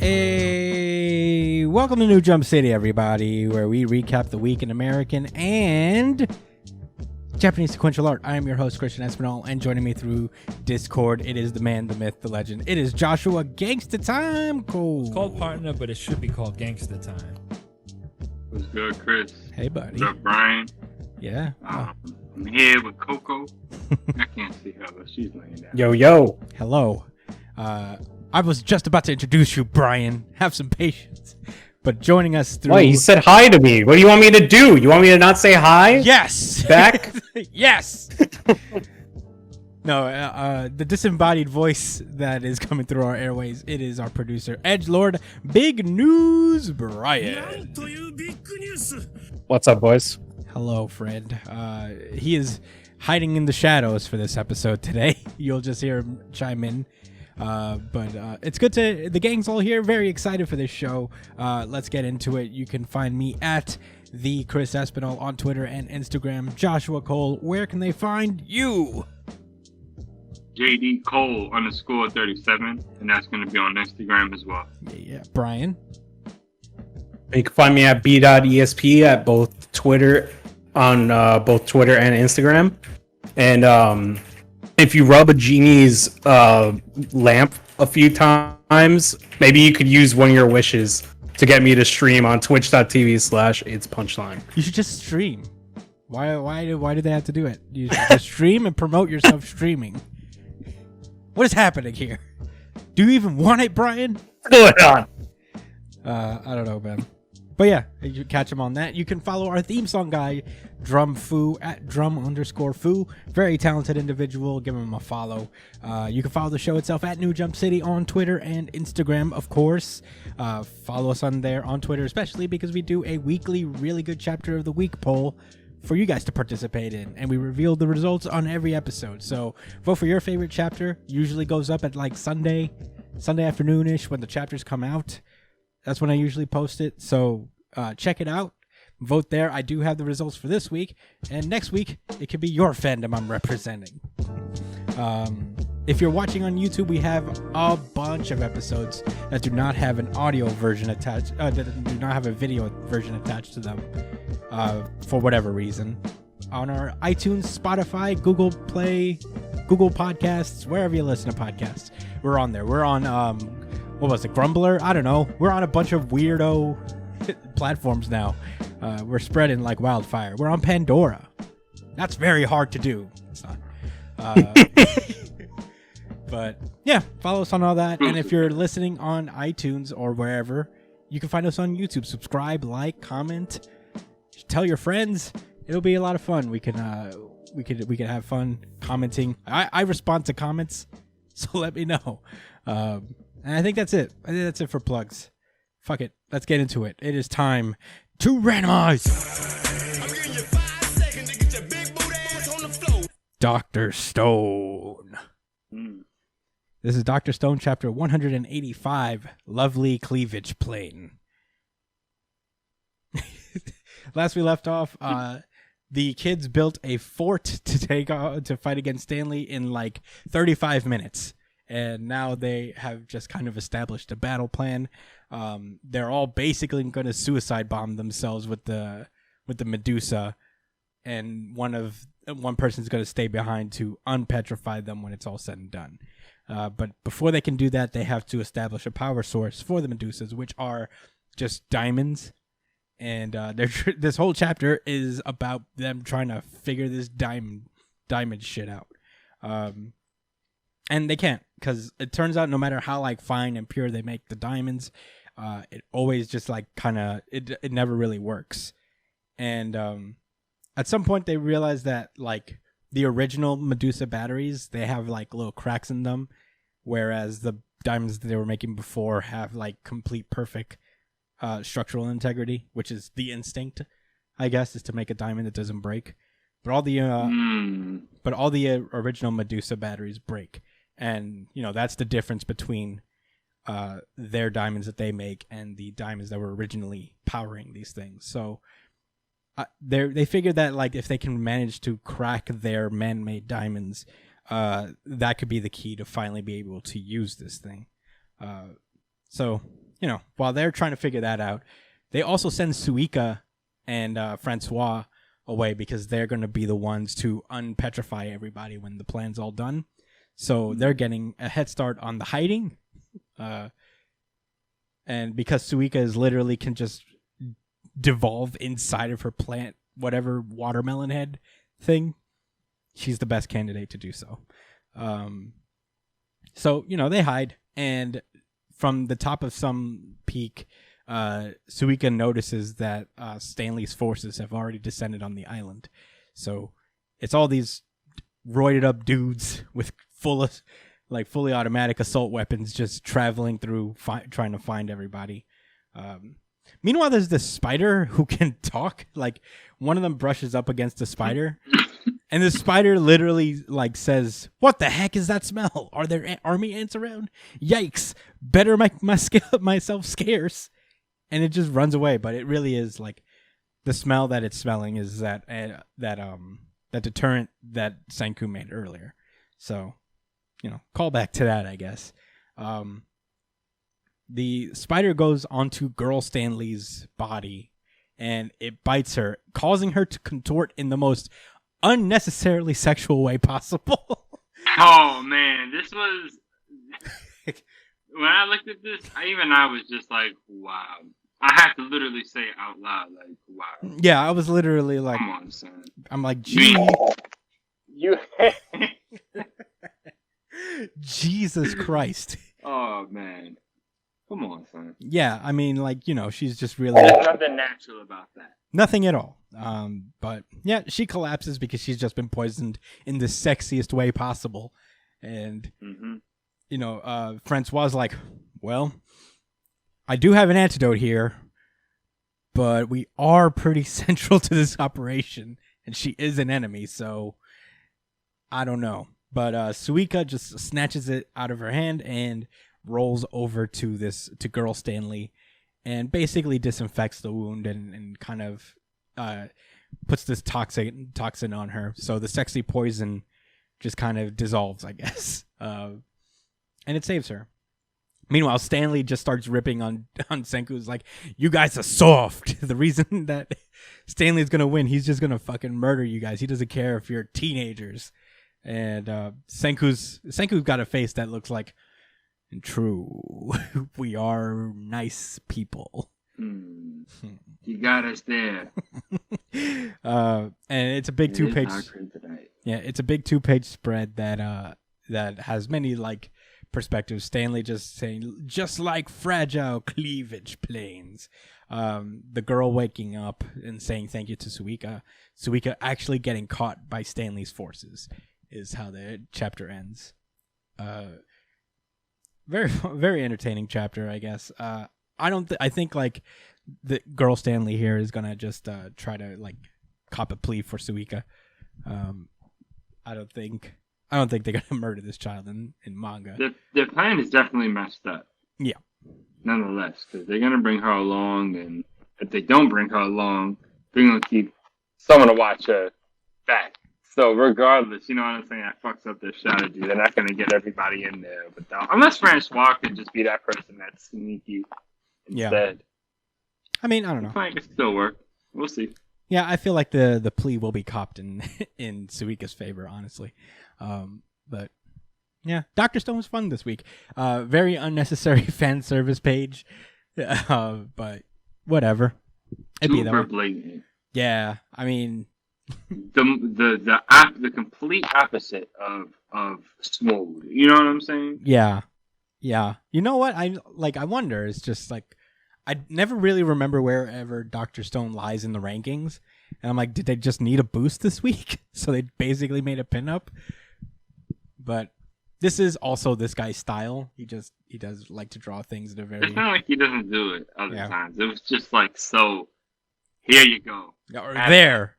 Hey, welcome to New Jump City, everybody, where we recap the week in American and Japanese sequential art. I am your host, Christian Espinal, and joining me through Discord, it is the man, the myth, the legend. It is Joshua Gangsta Time Cole. It's called Partner, but it should be called Gangsta Time. What's good, Chris? Hey, buddy. What's up, Brian? Yeah. I'm here with Coco. I can't see her, but she's laying down. Yo. Hello. I was just about to introduce you, Brian. Have some patience. But joining us through... Wait, you said hi to me. What do you want me to do? You want me to not say hi? Yes! Back? Yes! No, the disembodied voice that is coming through our airways, it is our producer, Edgelord Big News Brian. What's up, boys? Hello, friend. He is hiding in the shadows for this episode today. You'll just hear him chime in. But it's good to... The gang's all here. Very excited for this show. Let's get into it. You can find me at the Chris Espinal on Twitter and Instagram. Joshua Cole, where can they find you? JD Cole _37, and that's going to be on Instagram as well. Yeah. Brian? You can find me at b.esp at both Twitter, on both Twitter and Instagram. And if you rub a genie's lamp a few times, maybe you could use one of your wishes to get me to stream on twitch.tv/itspunchline. You should just stream. Why do they have to do it? You should just stream and promote yourself streaming. What is happening here? Do you even want it, Brian? What's going on? I don't know, man. But yeah, you catch him on that. You can follow our theme song guy, DrumFoo, at drum_foo. Very talented individual. Give him a follow. You can follow the show itself at New Jump City on Twitter and Instagram, of course. Follow us on there on Twitter, especially because we do a weekly really good chapter of the week poll for you guys to participate in. And we reveal the results on every episode. So vote for your favorite chapter. Usually goes up at like Sunday afternoon-ish when the chapters come out. That's when I usually post it. So check it out. Vote there. I do have the results for this week. And next week, it could be your fandom I'm representing. If you're watching on YouTube, we have a bunch of episodes that do not have an audio version attached. That do not have a video version attached to them for whatever reason. On our iTunes, Spotify, Google Play, Google Podcasts, wherever you listen to podcasts, we're on there. We're on... what was it, Grumbler? I don't know. We're on a bunch of weirdo platforms now. We're spreading like wildfire. We're on Pandora. That's very hard to do. It's not. But yeah, follow us on all that. And if you're listening on iTunes or wherever, you can find us on YouTube. Subscribe, like, comment, tell your friends. It'll be a lot of fun. We can have fun commenting. I respond to comments, so let me know. And I think that's it. I think that's it for plugs. Fuck it. Let's get into it. It is time to randomize. I'm giving you 5 seconds to get your big boot ass on the floor. Dr. Stone. This is Dr. Stone, chapter 185, Lovely Cleavage Plane. Last we left off, the kids built a fort to fight against Stanley in like 35 minutes. And now they have just kind of established a battle plan. They're all basically going to suicide bomb themselves with the Medusa, and one person's going to stay behind to unpetrify them when it's all said and done. But before they can do that, they have to establish a power source for the Medusas, which are just diamonds. And this whole chapter is about them trying to figure this diamond shit out. And they can't, because it turns out no matter how like fine and pure they make the diamonds, it always just like kind of it never really works. And at some point they realize that like the original Medusa batteries, they have like little cracks in them, whereas the diamonds that they were making before have like complete perfect structural integrity, which is the instinct, I guess, is to make a diamond that doesn't break. But all the original Medusa batteries break. And, you know, that's the difference between their diamonds that they make and the diamonds that were originally powering these things. So they figured that, like, if they can manage to crack their man-made diamonds, that could be the key to finally be able to use this thing. So while they're trying to figure that out, they also send Suika and Francois away because they're going to be the ones to unpetrify everybody when the plan's all done. So they're getting a head start on the hiding. And because Suika is literally can just devolve inside of her plant, whatever watermelon head thing, she's the best candidate to do so. So, they hide, and from the top of some peak, Suika notices that Stanley's forces have already descended on the island. So it's all these roided up dudes with fully automatic assault weapons just traveling through trying to find everybody. Meanwhile, there's this spider who can talk. Like, one of them brushes up against the spider, and the spider literally says, "What the heck is that smell? Are there army ants around? Yikes! Better make myself scarce." And it just runs away. But it really is the smell that it's smelling is that deterrent that Senku made earlier. So, call back to that, I guess. The spider goes onto Girl Stanley's body, and it bites her, causing her to contort in the most unnecessarily sexual way possible. Oh, man. This was... When I looked at this, I was just like, wow. I had to literally say it out loud, wow. Yeah, I was literally like... Come on, son. I'm like, gee... You... Jesus Christ. Oh, man. Come on, son. Yeah, I mean, she's just really... There's nothing natural about that. Nothing at all. But, yeah, she collapses because she's just been poisoned in the sexiest way possible. And, Francois like, well, I do have an antidote here, but we are pretty central to this operation, and she is an enemy, so I don't know. But Suika just snatches it out of her hand and rolls over to Girl Stanley and basically disinfects the wound and kind of puts this toxin on her. So the sexy poison just kind of dissolves, I guess. And it saves her. Meanwhile, Stanley just starts ripping on Senku's like, you guys are soft. The reason that Stanley's going to win, he's just going to fucking murder you guys. He doesn't care if you're teenagers. And Senku's got a face that looks like, true, we are nice people. You got us there. And it's a big 2-page. Yeah, it's a big 2-page spread that has many perspectives. Stanley just saying, just like fragile cleavage planes. The girl waking up and saying thank you to Suika. Suika actually getting caught by Stanley's forces is how the chapter ends. Very, very entertaining chapter, I guess. I think the Girl Stanley here is gonna just try to cop a plea for Suika. I don't think they're gonna murder this child in manga. Their plan is definitely messed up. Yeah. Nonetheless, because they're gonna bring her along, and if they don't bring her along, they're gonna keep someone to watch her back. So regardless, you know what I'm saying, that fucks up their strategy. They're not going to get everybody in there. Unless Francois could just be that person that's sneaky instead. Yeah. I mean, I don't know. It could still work. We'll see. Yeah, I feel like the plea will be copped in Suika's favor, honestly. But, yeah, Dr. Stone was fun this week. Very unnecessary fan service page. But whatever. It'd be that way. Super blatant. Yeah, I mean... the complete opposite of smooth. You know what I'm saying? Yeah. You know what? I wonder. It's just I never really remember wherever Dr. Stone lies in the rankings, and I'm like, did they just need a boost this week? So they basically made a pinup. But this is also this guy's style. He does like to draw things in a very. It's not like he doesn't do it other times. It was just so. Here you go. Or there.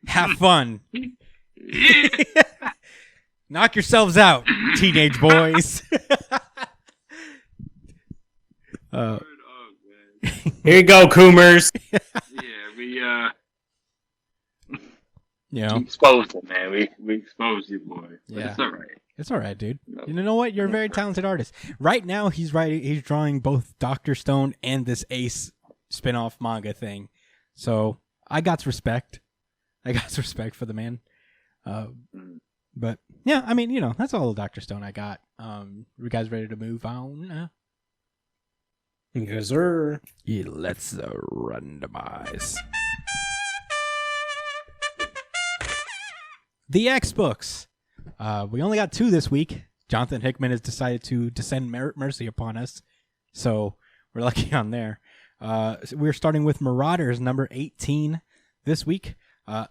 Have fun. Knock yourselves out, teenage boys. Oh, man. Here you go, Coomers. Yeah, we exposed him, man. We exposed you, boy. But it's all right. It's all right, dude. You know what? You're a very talented artist. Right now, he's drawing both Dr. Stone and this Ace spin-off manga thing. So I got respect. For the man. But yeah, I mean, that's all Dr. Stone I got. You guys ready to move on? Yes, sir. Yeah, let's randomize. The X books. We only got 2 this week. Jonathan Hickman has decided to descend mercy upon us, so we're lucky on there. We're starting with Marauders number 18 this week.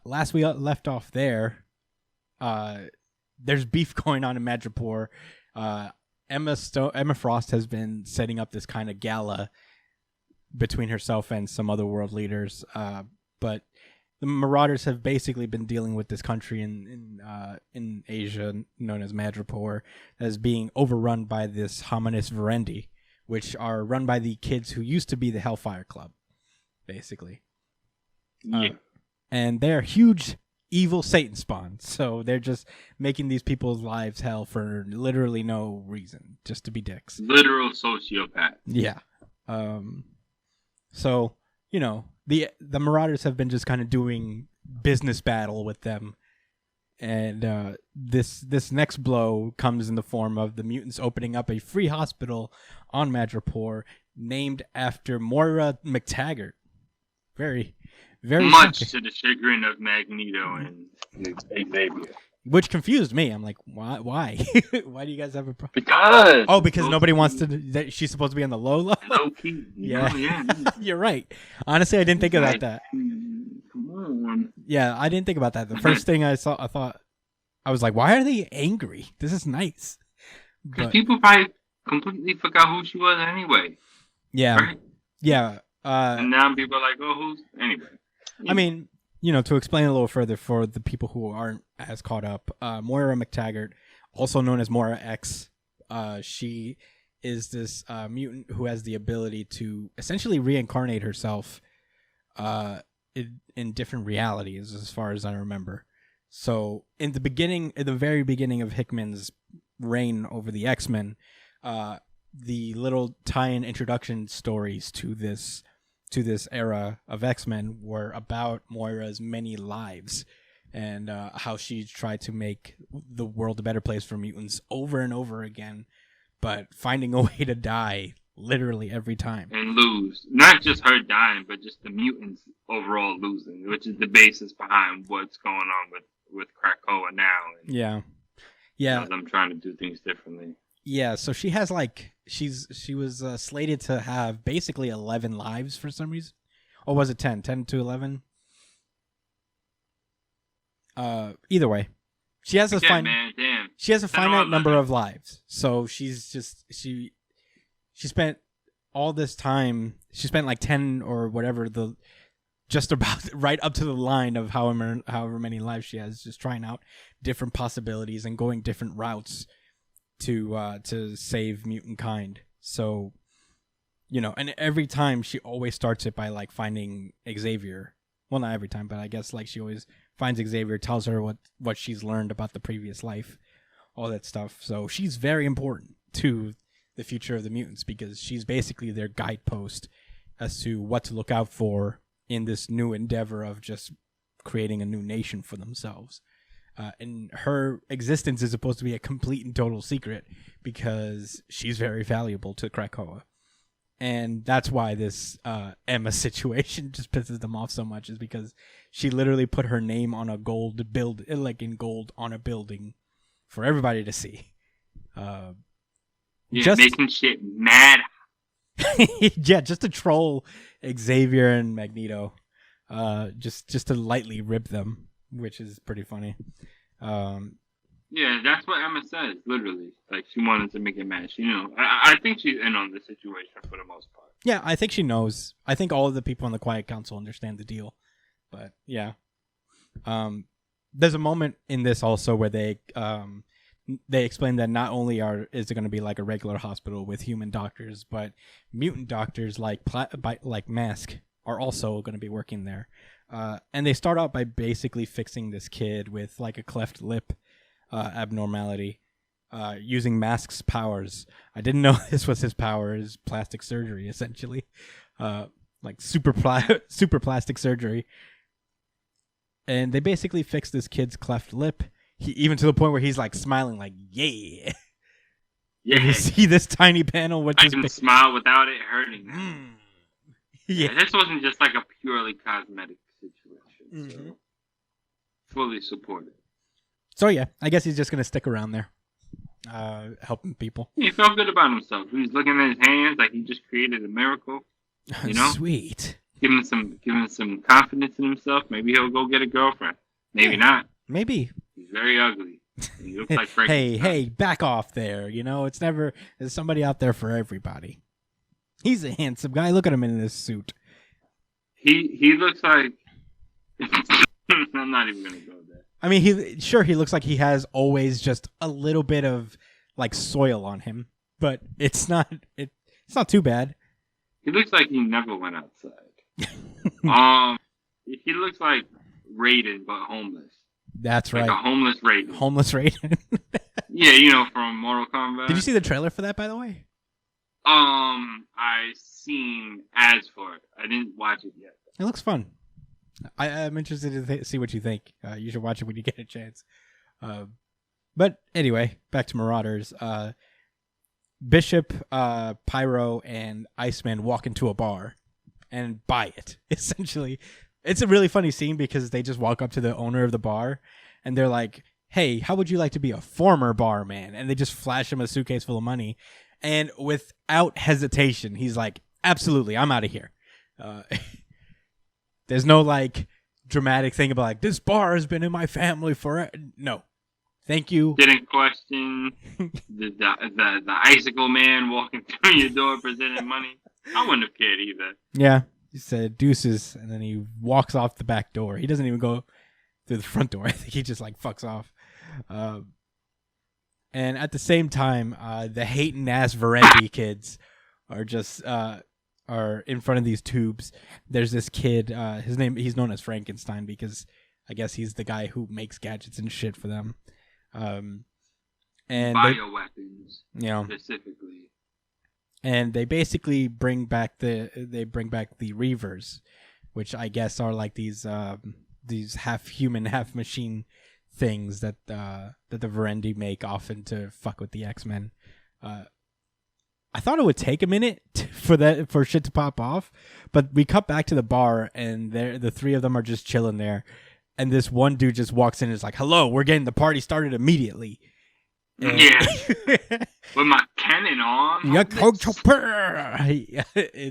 Last we left off there, there's beef going on in Madripoor. Emma Frost has been setting up this kind of gala between herself and some other world leaders, but the Marauders have basically been dealing with this country in Asia known as Madripoor as being overrun by this hominis verendi, which are run by the kids who used to be the Hellfire Club, basically. Yeah. And they're huge evil Satan spawn, so they're just making these people's lives hell for literally no reason, just to be dicks. Literal sociopath. Yeah. So, the Marauders have been just kind of doing business battle with them, and this next blow comes in the form of the mutants opening up a free hospital on Madripoor named after Moira McTaggart. Very, very much shocking. to the chagrin of Magneto and Xavier. Which confused me. I'm like, why? Why do you guys have a problem? Because nobody wants to. She's supposed to be on the low. Low key. Yeah. You're right. Honestly, I didn't think about that. Come on. Yeah, I didn't think about that. The first thing I saw, I was like, why are they angry? This is nice. Because people probably completely forgot who she was anyway. Yeah. Right? Yeah. And now people are like, oh, who's... Anyway. I mean, to explain a little further for the people who aren't as caught up, Moira McTaggart, also known as Moira X, she is this mutant who has the ability to essentially reincarnate herself in different realities, as far as I remember. So in the very beginning of Hickman's reign over the X-Men, the little tie-in introduction stories to this era of X-Men were about Moira's many lives and how she tried to make the world a better place for mutants over and over again, but finding a way to die literally every time. And lose. Not just her dying, but just the mutants overall losing, which is the basis behind what's going on with Krakoa now. And Yeah. I'm trying to do things differently. Yeah, so she has she was slated to have basically 11 lives for some reason. Or was it 10? 10 to 11? Either way. She has she has a finite number of lives. So she's just she spent all this time, she spent like 10 or whatever, just about right up to the line of however many lives she has, just trying out different possibilities and going different routes to save mutant kind. So, and every time she always starts it by like finding Xavier. Well, not every time, but I guess like she always finds Xavier, tells her what she's learned about the previous life, all that stuff. So she's very important to the future of the mutants because she's basically their guidepost as to what to look out for in this new endeavor of just creating a new nation for themselves. And her existence is supposed to be a complete and total secret because she's very valuable to Krakoa. And that's why this Emma situation just pisses them off so much, is because she literally put her name on a in gold on a building for everybody to see. Making shit mad. Yeah, just to troll Xavier and Magneto. Just to lightly rip them, which is pretty funny. Yeah, that's what Emma says, literally. Like, she wanted to make it match. I think she's in on the situation for the most part. Yeah, I think she knows. I think all of the people on the Quiet Council understand the deal. But, yeah. There's a moment in this also where they explain that not only is it going to be like a regular hospital with human doctors, but mutant doctors like Mask are also going to be working there. And they start out by basically fixing this kid with like a cleft lip abnormality. using Mask's powers. I didn't know this was his power, his plastic surgery, essentially. Like super plastic surgery. And they basically fixed this kid's cleft lip. Even to the point where he's like smiling like, yeah. Yeah. You see this tiny panel with I this can big... smile without it hurting. Yeah. This wasn't just like a purely cosmetic situation. Mm-hmm. So fully supported. So yeah, I guess he's just gonna stick around there, helping people. He felt good about himself. He was looking at his hands like he just created a miracle. You know, Sweet. giving some confidence in himself. Maybe he'll go get a girlfriend. Maybe not. Maybe. He's very ugly. He looks like hey, back off there. You know, there's somebody out there for everybody. He's a handsome guy. Look at him in this suit. He looks like. I'm not even gonna go there. I mean, he looks like he has always just a little bit of like soil on him, but it's not too bad. He looks like he never went outside. He looks like Raiden but homeless. That's like right. A homeless Raiden. Homeless Raiden. Yeah, you know, from Mortal Kombat. Did you see the trailer for that, by the way? I seen ads for it. I didn't watch it yet. It looks fun. I'm interested to see what you think. You should watch it when you get a chance. But anyway, back to Marauders. Bishop, Pyro, and Iceman walk into a bar and buy it, essentially. It's a really funny scene because they just walk up to the owner of the bar and they're like, hey, how would you like to be a former barman? And they just flash him a suitcase full of money. And without hesitation, he's like, absolutely, I'm out of here. There's no like dramatic thing about like, this bar has been in my family forever. No. Thank you. Didn't question the icicle man walking through your door presenting money. I wouldn't have cared either. Yeah. He said deuces, and then he walks off the back door. He doesn't even go through the front door. I think he just like fucks off. And at the same time, the hating ass Verendi kids are just are in front of these tubes. There's this kid. He's known as Frankenstein because I guess he's the guy who makes gadgets and shit for them. And bioweapons, specifically. And they basically bring back the Reavers, which I guess are like these half human, half machine things that the Verendi make often to fuck with the X-Men. I thought it would take a minute for shit to pop off, but we cut back to the bar and the three of them are just chilling there, and this one dude just walks in and is like, "Hello, we're getting the party started immediately." And yeah, with my cannon on.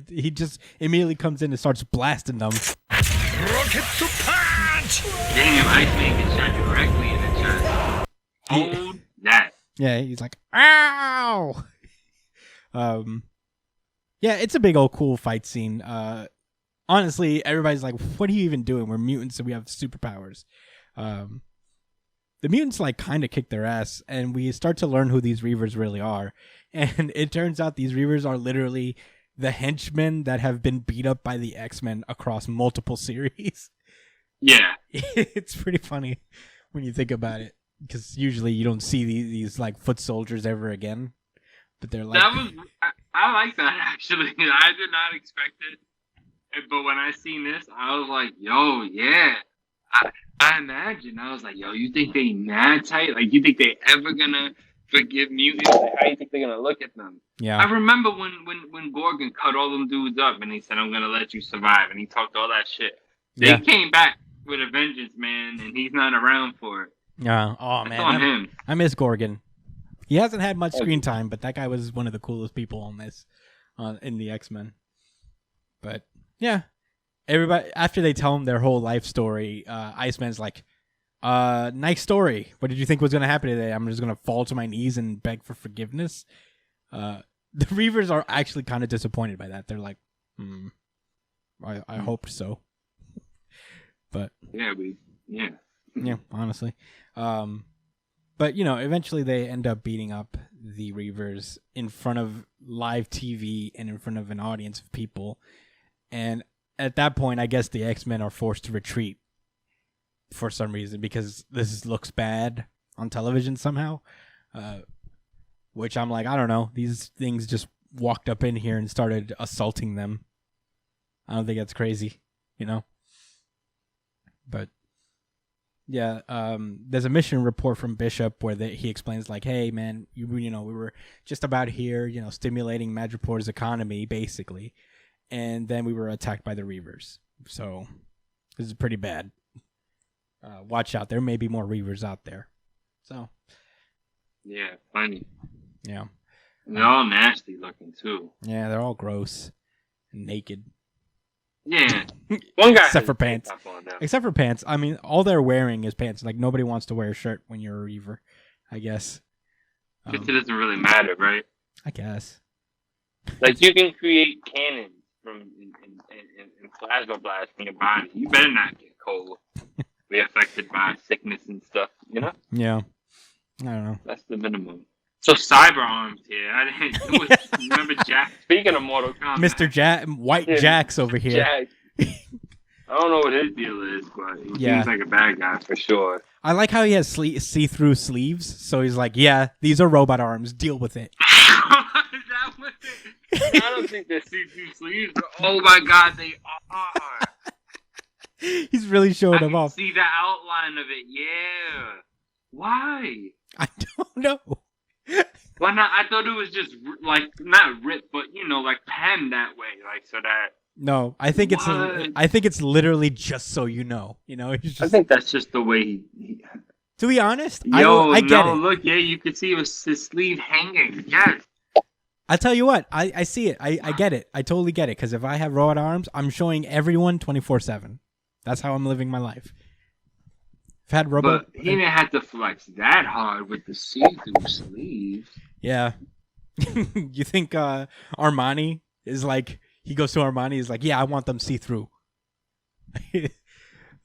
He just immediately comes in and starts blasting them. Rocket to punch! Damn, Iceman gets shot directly in the chest. Hold that. Yeah, he's like, ow! Yeah, it's a big old cool fight scene. Honestly, everybody's like, what are you even doing? We're mutants and we have superpowers. The mutants like kind of kick their ass, and we start to learn who these Reavers really are. And it turns out these Reavers are literally the henchmen that have been beat up by the X-Men across multiple series. Yeah. It's pretty funny when you think about it, because usually you don't see these like foot soldiers ever again. But they're like... I like that, actually. I did not expect it. But when I seen this, I was like, yo, yeah. I imagine. I was like, yo, you think they mad tight? Like, you think they ever gonna forgive mutants? Like, how you think they're gonna look at them? Yeah. I remember when Gorgon cut all them dudes up and he said, I'm gonna let you survive, and he talked all that shit. They came back with a vengeance, man, and he's not around for it. Yeah. Oh, That's man. on him. I miss Gorgon. He hasn't had much screen time, but that guy was one of the coolest people on this, in the X-Men. But, yeah. Everybody, after they tell him their whole life story, Iceman's like, nice story. What did you think was going to happen today? I'm just going to fall to my knees and beg for forgiveness. The Reavers are actually kind of disappointed by that. They're like, I hoped so. But yeah, honestly. But, eventually they end up beating up the Reavers in front of live TV and in front of an audience of people. And at that point, I guess the X-Men are forced to retreat for some reason because this looks bad on television somehow. which I'm like, I don't know. These things just walked up in here and started assaulting them. I don't think that's crazy, you know? But yeah, there's a mission report from Bishop where he explains like, hey man, we were just about here, stimulating Madripoor's economy basically, and then we were attacked by the Reavers. So this is pretty bad. Watch out, there may be more Reavers out there. So Yeah, funny. yeah, And they're all nasty looking too. yeah, they're all gross and naked. Yeah, one guy Except has for a tank pants. top on now. Except for pants. I mean, all they're wearing is pants. Like, nobody wants to wear a shirt when you're a Reaver, I guess. Guess it doesn't really matter, right? I guess. Like, you can create cannons from in plasma blast from your body. You better not get cold. Be affected by sickness and stuff, Yeah. I don't know. That's the minimum. So cyber arms here. Remember Jack? Speaking of Mortal Kombat, Mr. White Jax over here. Jack. I don't know what his deal is, but he Yeah. seems like a bad guy for sure. I like how he has see-through sleeves. So he's like, yeah, these are robot arms. Deal with it. Is that what I don't think they're see-through sleeves. Oh my god, they are. He's really showing I them can off. see the outline of it. Yeah. Why? I don't know. Why not? I thought it was just like not ripped, but like penned that way, like so that. No, I think What? it's literally just so you know. He's just, I think that's just the way he to be honest, Yo, I get it. Look, yeah, you could see his sleeve hanging. Yes. I tell you what, I see it. I get it. I totally get it. Because if I have robot arms, I'm showing everyone 24/7. That's how I'm living my life. I've had robot. But he didn't have to flex that hard with the see-through sleeves. Yeah. You think Armani is like, he goes to Armani, is like, yeah, I want them see-through.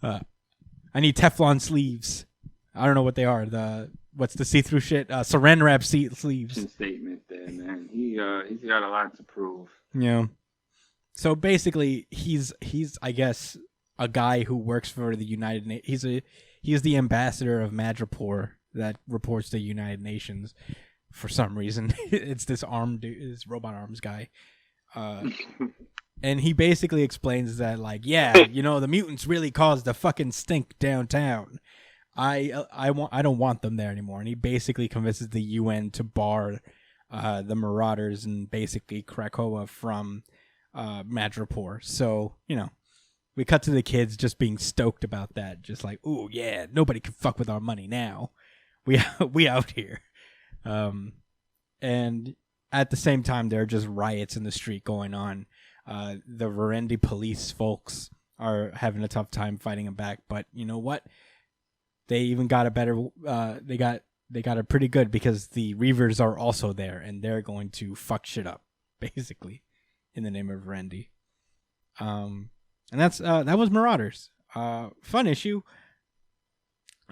I need Teflon sleeves. I don't know what they are. What's the see-through shit? Saran wrap sleeves. Statement there, man. He's got a lot to prove. Yeah. So basically, he's I guess a guy who works for the United Nations. He's the ambassador of Madripoor that reports to the United Nations. For some reason, it's this robot arms guy, and he basically explains that like, yeah, the mutants really caused a fucking stink downtown. I don't want them there anymore. And he basically convinces the UN to bar the Marauders and basically Krakoa from Madripoor. So we cut to the kids just being stoked about that, just like, ooh yeah, nobody can fuck with our money now. We out here. And at the same time, there are just riots in the street going on. The Verendi police folks are having a tough time fighting them back, but you know what? They even got a better. They got it pretty good because the Reavers are also there, and they're going to fuck shit up, basically, in the name of Verendi. And that was Marauders. Fun issue.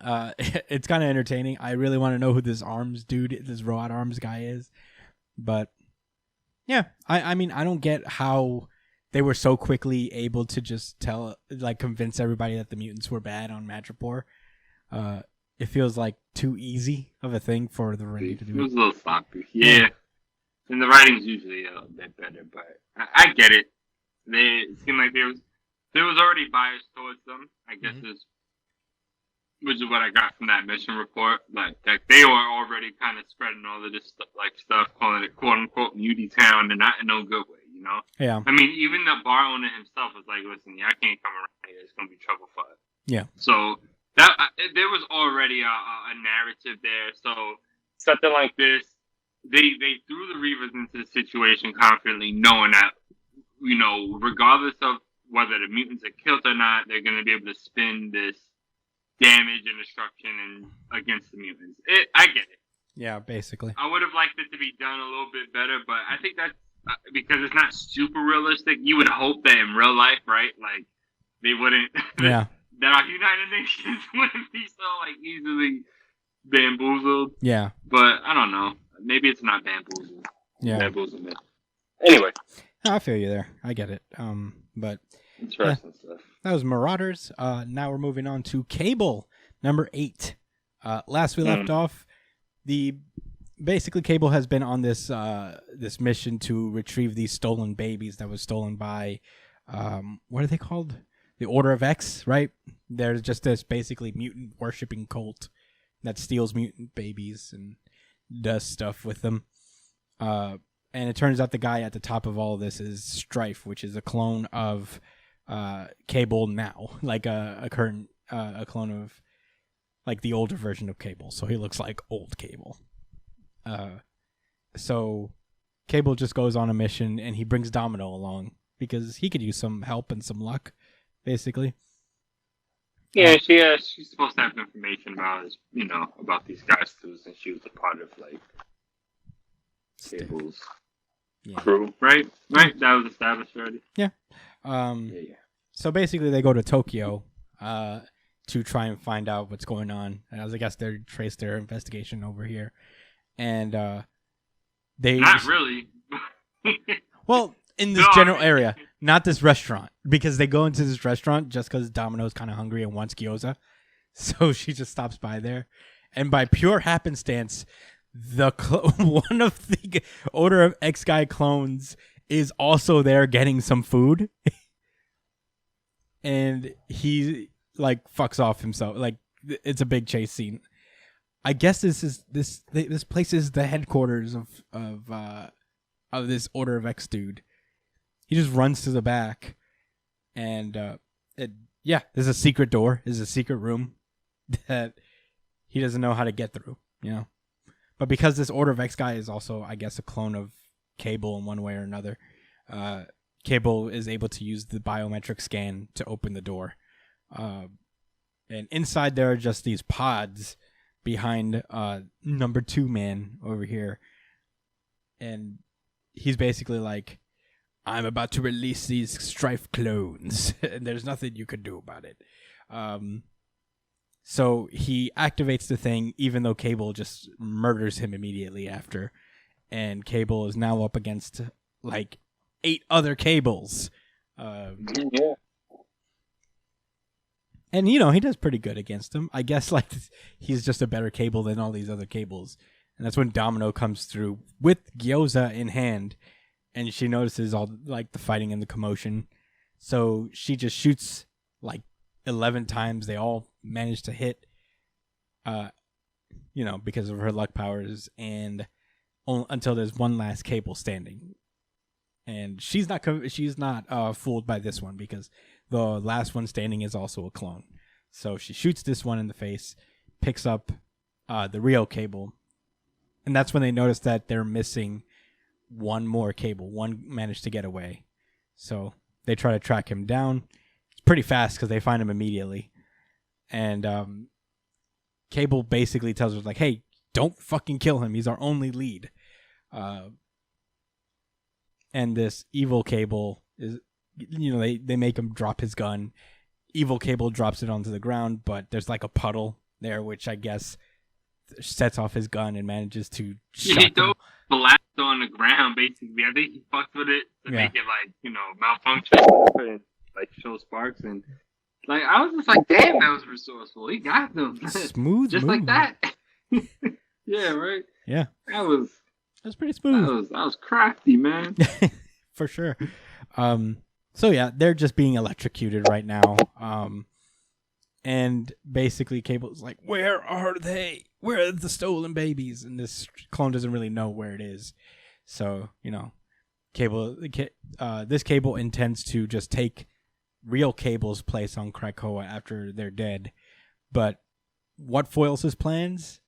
It's kind of entertaining. I really want to know who this robot arms guy is, but yeah, I mean, I don't get how they were so quickly able to just convince everybody that the mutants were bad on Madripoor. It feels like too easy of a thing for the Verendi to do. It was a little sloppy, yeah. And the writing's usually a bit better, but I get it. It seemed like there was already bias towards them. I guess which is what I got from that mission report. Like they were already kind of spreading all of this stuff, calling it "quote unquote" Muty Town, and not in no good way, Yeah. I mean, even the bar owner himself was like, "Listen, I can't come around here. It's gonna be trouble for us." Yeah. So there was already a narrative there. So something like this, they threw the Reavers into the situation confidently, knowing that regardless of whether the mutants are killed or not, they're going to be able to spin this damage and destruction against the mutants. I get it. Yeah, basically. I would have liked it to be done a little bit better, but I think that's because it's not super realistic. You would hope that in real life, right? Like they wouldn't. Yeah. That our United Nations wouldn't be so easily bamboozled. Yeah. But I don't know. Maybe it's not bamboozled. Yeah. Bamboozlement. Anyway. I feel you there. I get it. But interesting stuff. That was Marauders. Now we're moving on to Cable, number 8. Last we left off, the basically, Cable has been on this this mission to retrieve these stolen babies that was stolen by, what are they called? The Order of X, right? There's just this basically mutant worshipping cult that steals mutant babies and does stuff with them. And it turns out the guy at the top of all of this is Strife, which is a clone of Cable now, like a clone of like the older version of Cable. So he looks like old Cable. So Cable just goes on a mission and he brings Domino along because he could use some help and some luck, basically. Yeah, she's supposed to have information about about these guys too, since she was a part of like Cable's crew, right? Right, that was established already. Yeah. So basically, they go to Tokyo to try and find out what's going on, and I guess they trace their investigation over here, and they not really. Well, in this general area, not this restaurant, because they go into this restaurant just because Domino's kind of hungry and wants gyoza, so she just stops by there, and by pure happenstance, one of the Order of X guy clones is also there getting some food, and he like fucks off himself. Like it's a big chase scene. I guess this place is the headquarters of this Order of X dude. He just runs to the back, and there's a secret door. There's a secret room that he doesn't know how to get through. But because this Order of X guy is also, I guess, a clone of Cable in one way or another, Cable is able to use the biometric scan to open the door. And inside there are just these pods behind number 2 man over here. And he's basically like, I'm about to release these Strife clones, and there's nothing you can do about it. So he activates the thing, even though Cable just murders him immediately after. And Cable is now up against like 8 other Cables. Yeah. And, he does pretty good against them. I guess like he's just a better Cable than all these other Cables. And that's when Domino comes through with gyoza in hand. And she notices all like the fighting and the commotion. So she just shoots like 11 times. They all manage to hit, because of her luck powers. And until there's one last Cable standing. And she's not fooled by this one because the last one standing is also a clone. So she shoots this one in the face, picks up the real Cable. And that's when they notice that they're missing one more Cable. One managed to get away. So they try to track him down. It's pretty fast because they find him immediately. And Cable basically tells her, like, hey, don't fucking kill him. He's our only lead. And this evil Cable is, they make him drop his gun. Evil Cable drops it onto the ground, but there's like a puddle there, which I guess sets off his gun and manages to shock him. Blast on the ground, basically. I think he fucked with it to make it malfunction and like show sparks, and like I was just like, damn, that was resourceful. He got them smooth, just move. like that. Yeah, right. Yeah, that's pretty smooth. That was crafty, man. For sure. So yeah, they're just being electrocuted right now. And basically Cable's like, where are they? Where are the stolen babies? And this clone doesn't really know where it is. So, this Cable intends to just take real Cable's place on Krakoa after they're dead. But what foils his plans?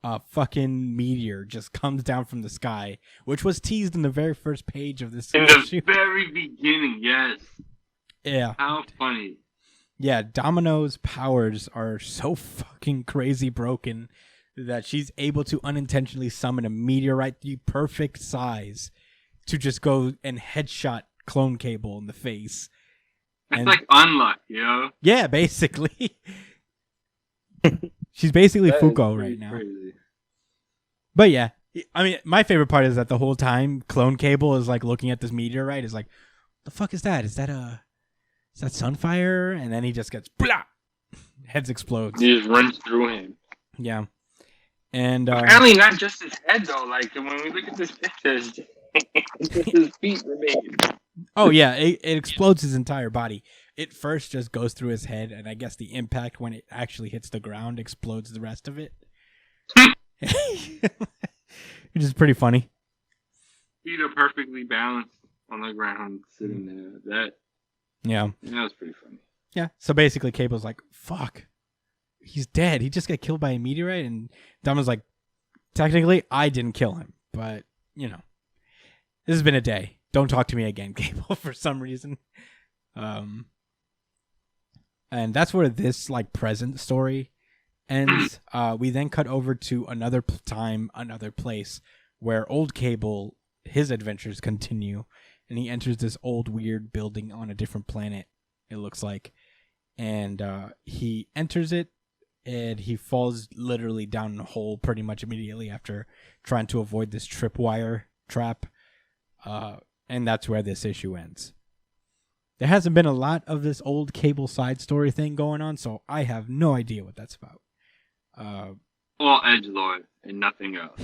A fucking meteor just comes down from the sky, which was teased in the very first page of this issue. In the very beginning, yes. Yeah. How funny. Yeah, Domino's powers are so fucking crazy broken that she's able to unintentionally summon a meteorite the perfect size to just go and headshot Clone Cable in the face. It's like Unluck, Yeah, basically. She's basically Fuko right now. Crazy. But yeah, I mean, my favorite part is that the whole time Clone Cable is like looking at this meteorite, is like, the fuck is that? Is that Sunfire? And then he just gets blah, heads explodes. He just runs through him. Yeah. And apparently not just his head though. Like when we look at this picture, it's just his feet remain. oh yeah, it explodes his entire body. It first just goes through his head, and I guess the impact when it actually hits the ground explodes the rest of it. Which is pretty funny. Feet are perfectly balanced on the ground, sitting there. That was pretty funny. Yeah. So basically, Cable's like, "Fuck, he's dead. He just got killed by a meteorite." And Dama's like, "Technically, I didn't kill him, but this has been a day. Don't talk to me again, Cable." For some reason, and that's where this present story ends. We then cut over to another time, another place where old Cable, his adventures continue, and he enters this old weird building on a different planet, it looks like, and he enters it, and he falls literally down a hole pretty much immediately after trying to avoid this tripwire trap, and that's where this issue ends. There hasn't been a lot of this old Cable side story thing going on, so I have no idea what that's about. All edgelord and nothing else.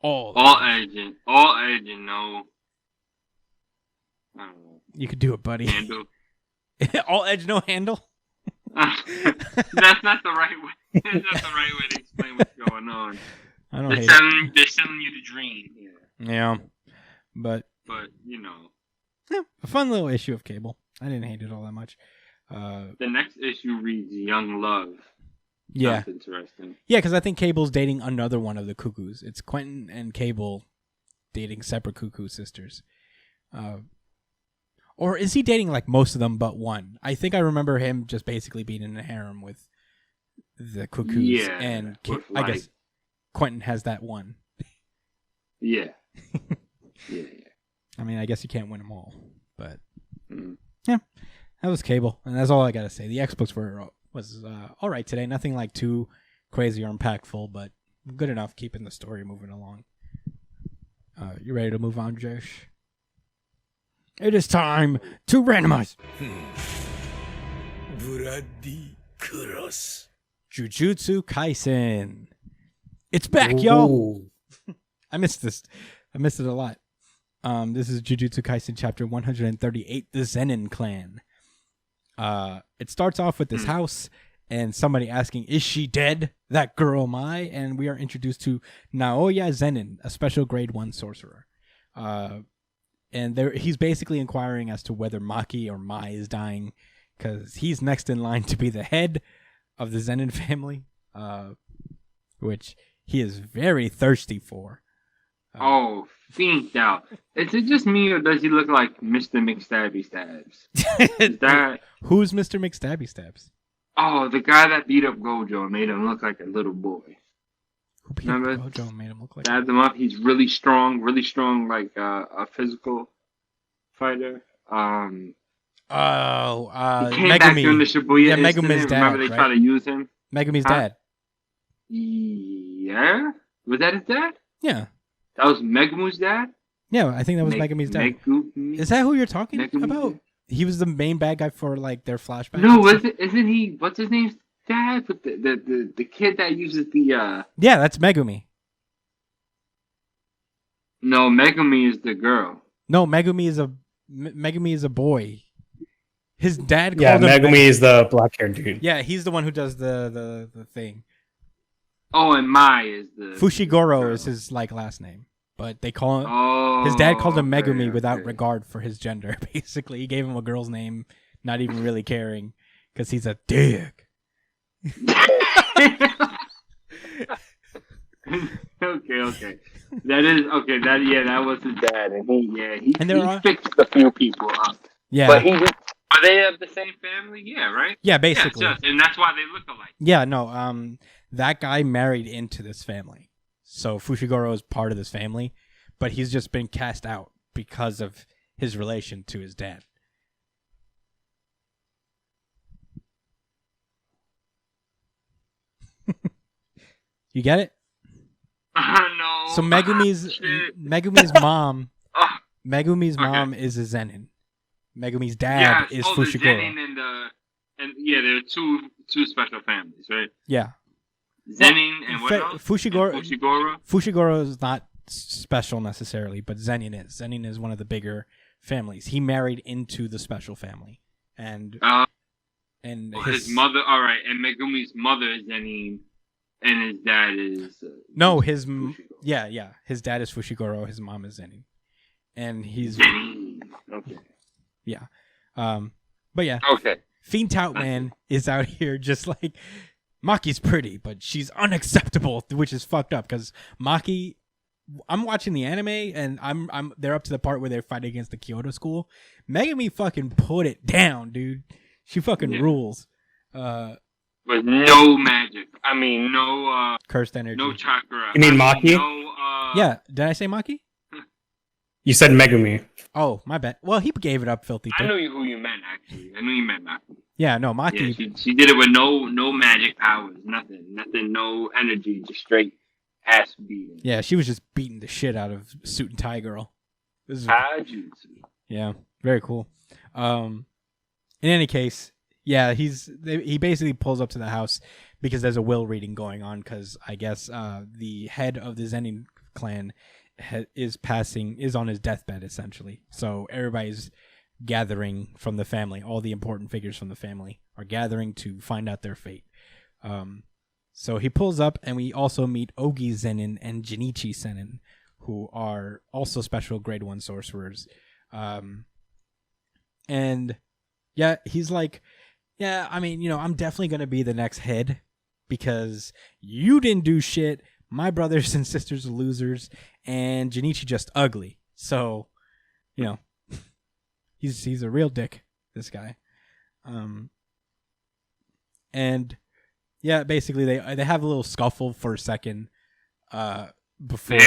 all agent, no. I don't know. You could do it, buddy. Handle. All edge, no handle. That's not the right way. That's not the right way to explain what's going on. I don't They're hate selling you the dream. Yeah, but a fun little issue of Cable. I didn't hate it all that much. The next issue reads Young Love. Yeah. That's interesting. Yeah, because I think Cable's dating another one of the Cuckoos. It's Quentin and Cable dating separate Cuckoo sisters. Or is he dating most of them but one? I think I remember him just basically being in a harem with the Cuckoos. Yeah. And I guess Quentin has that one. Yeah. Yeah. I mean, I guess you can't win them all. But, yeah, that was Cable. And that's all I got to say. The X-Books was all right today. Nothing too crazy or impactful, but good enough keeping the story moving along. You ready to move on, Josh? It is time to randomize. Bloody cross. Jujutsu Kaisen. It's back, y'all. I missed this. I missed it a lot. This is Jujutsu Kaisen chapter 138, the Zenin clan. It starts off with this house and somebody asking, "Is she dead? That girl Mai?" And we are introduced to Naoya Zenin, a special grade 1 sorcerer. And he's basically inquiring as to whether Maki or Mai is dying, because he's next in line to be the head of the Zenin family, which he is very thirsty for. Fiend out. Is it just me, or does he look like Mr. McStabby Stabs? Is that... Who's Mr. McStabby Stabs? Oh, the guy that beat up Gojo and made him look like a little boy. Who beat up Gojo and made him look like stabbed him up. He's really strong, like a physical fighter. Megumi. Back during the Shibuya Megumi's dad. Remember they tried to use him? Megumi's dad. Yeah? Was that his dad? Yeah. That was Megumi's dad? Yeah, I think that was Megumi's dad. Is that who you're talking about? He was the main bad guy for their flashback. No, isn't he? What's his name's dad? But the kid that uses the Yeah, that's Megumi. No, Megumi is the girl. No, Megumi is a boy. His dad Yeah, called him Megumi is the black-haired dude. Yeah, he's the one who does the thing. Oh, and Mai is the Fushiguro is his last name, but they call him. His dad called him Megumi without regard for his gender. Basically, he gave him a girl's name, not even really caring, because he's a dick. Okay. That is okay. That was his dad, and he fixed a few people up. Yeah, but are they of the same family? Yeah, right. Yeah, basically, and that's why they look alike. Yeah, no, that guy married into this family, so Fushiguro is part of this family, but he's just been cast out because of his relation to his dad. You get it? No. So Megumi's mom. Megumi's mom is a Zenin. Megumi's dad is Fushiguro. The Zenin and there are two special families, right? Yeah. Zenin and what else? Fushiguro is not special necessarily, but Zenin is. Zenin is one of the bigger families. He married into the special family, and his mother. All right, and Megumi's mother is Zenin, and his dad is his dad is Fushiguro. His mom is Zenin, and he's Zenin. Okay. Yeah, but yeah. Okay. Fiend Tout Man is out here just like Maki's pretty, but she's unacceptable, which is fucked up because Maki. I'm watching the anime and they're up to the part where they're fighting against the Kyoto school. Megumi fucking put it down, dude. She fucking rules. With no magic. I mean, no cursed energy. No chakra. You mean Maki? Yeah. Did I say Maki? You said Megumi. Oh, my bad. Well, he gave it up, filthy. I know who you meant, actually. I knew you meant Maki. Yeah, no, Maki. Yeah, she did it with no magic powers. Nothing, no energy, just straight ass beating. Yeah, she was just beating the shit out of Suit and Tie Girl. Jujutsu. Yeah, very cool. In any case, yeah, he basically pulls up to the house because there's a will reading going on because I guess the head of the Zenin clan is on his deathbed essentially. So everybody's gathering from the family. All the important figures from the family are gathering to find out their fate. So he pulls up, and we also meet Ogi Zenin and Jinichi Zenin, who are also special grade 1 sorcerers. And yeah, he's like, yeah, I mean, I'm definitely going to be the next head because you didn't do shit. My brothers and sisters are losers, and Jinichi just ugly. So, he's a real dick, this guy. And yeah, basically they have a little scuffle for a second before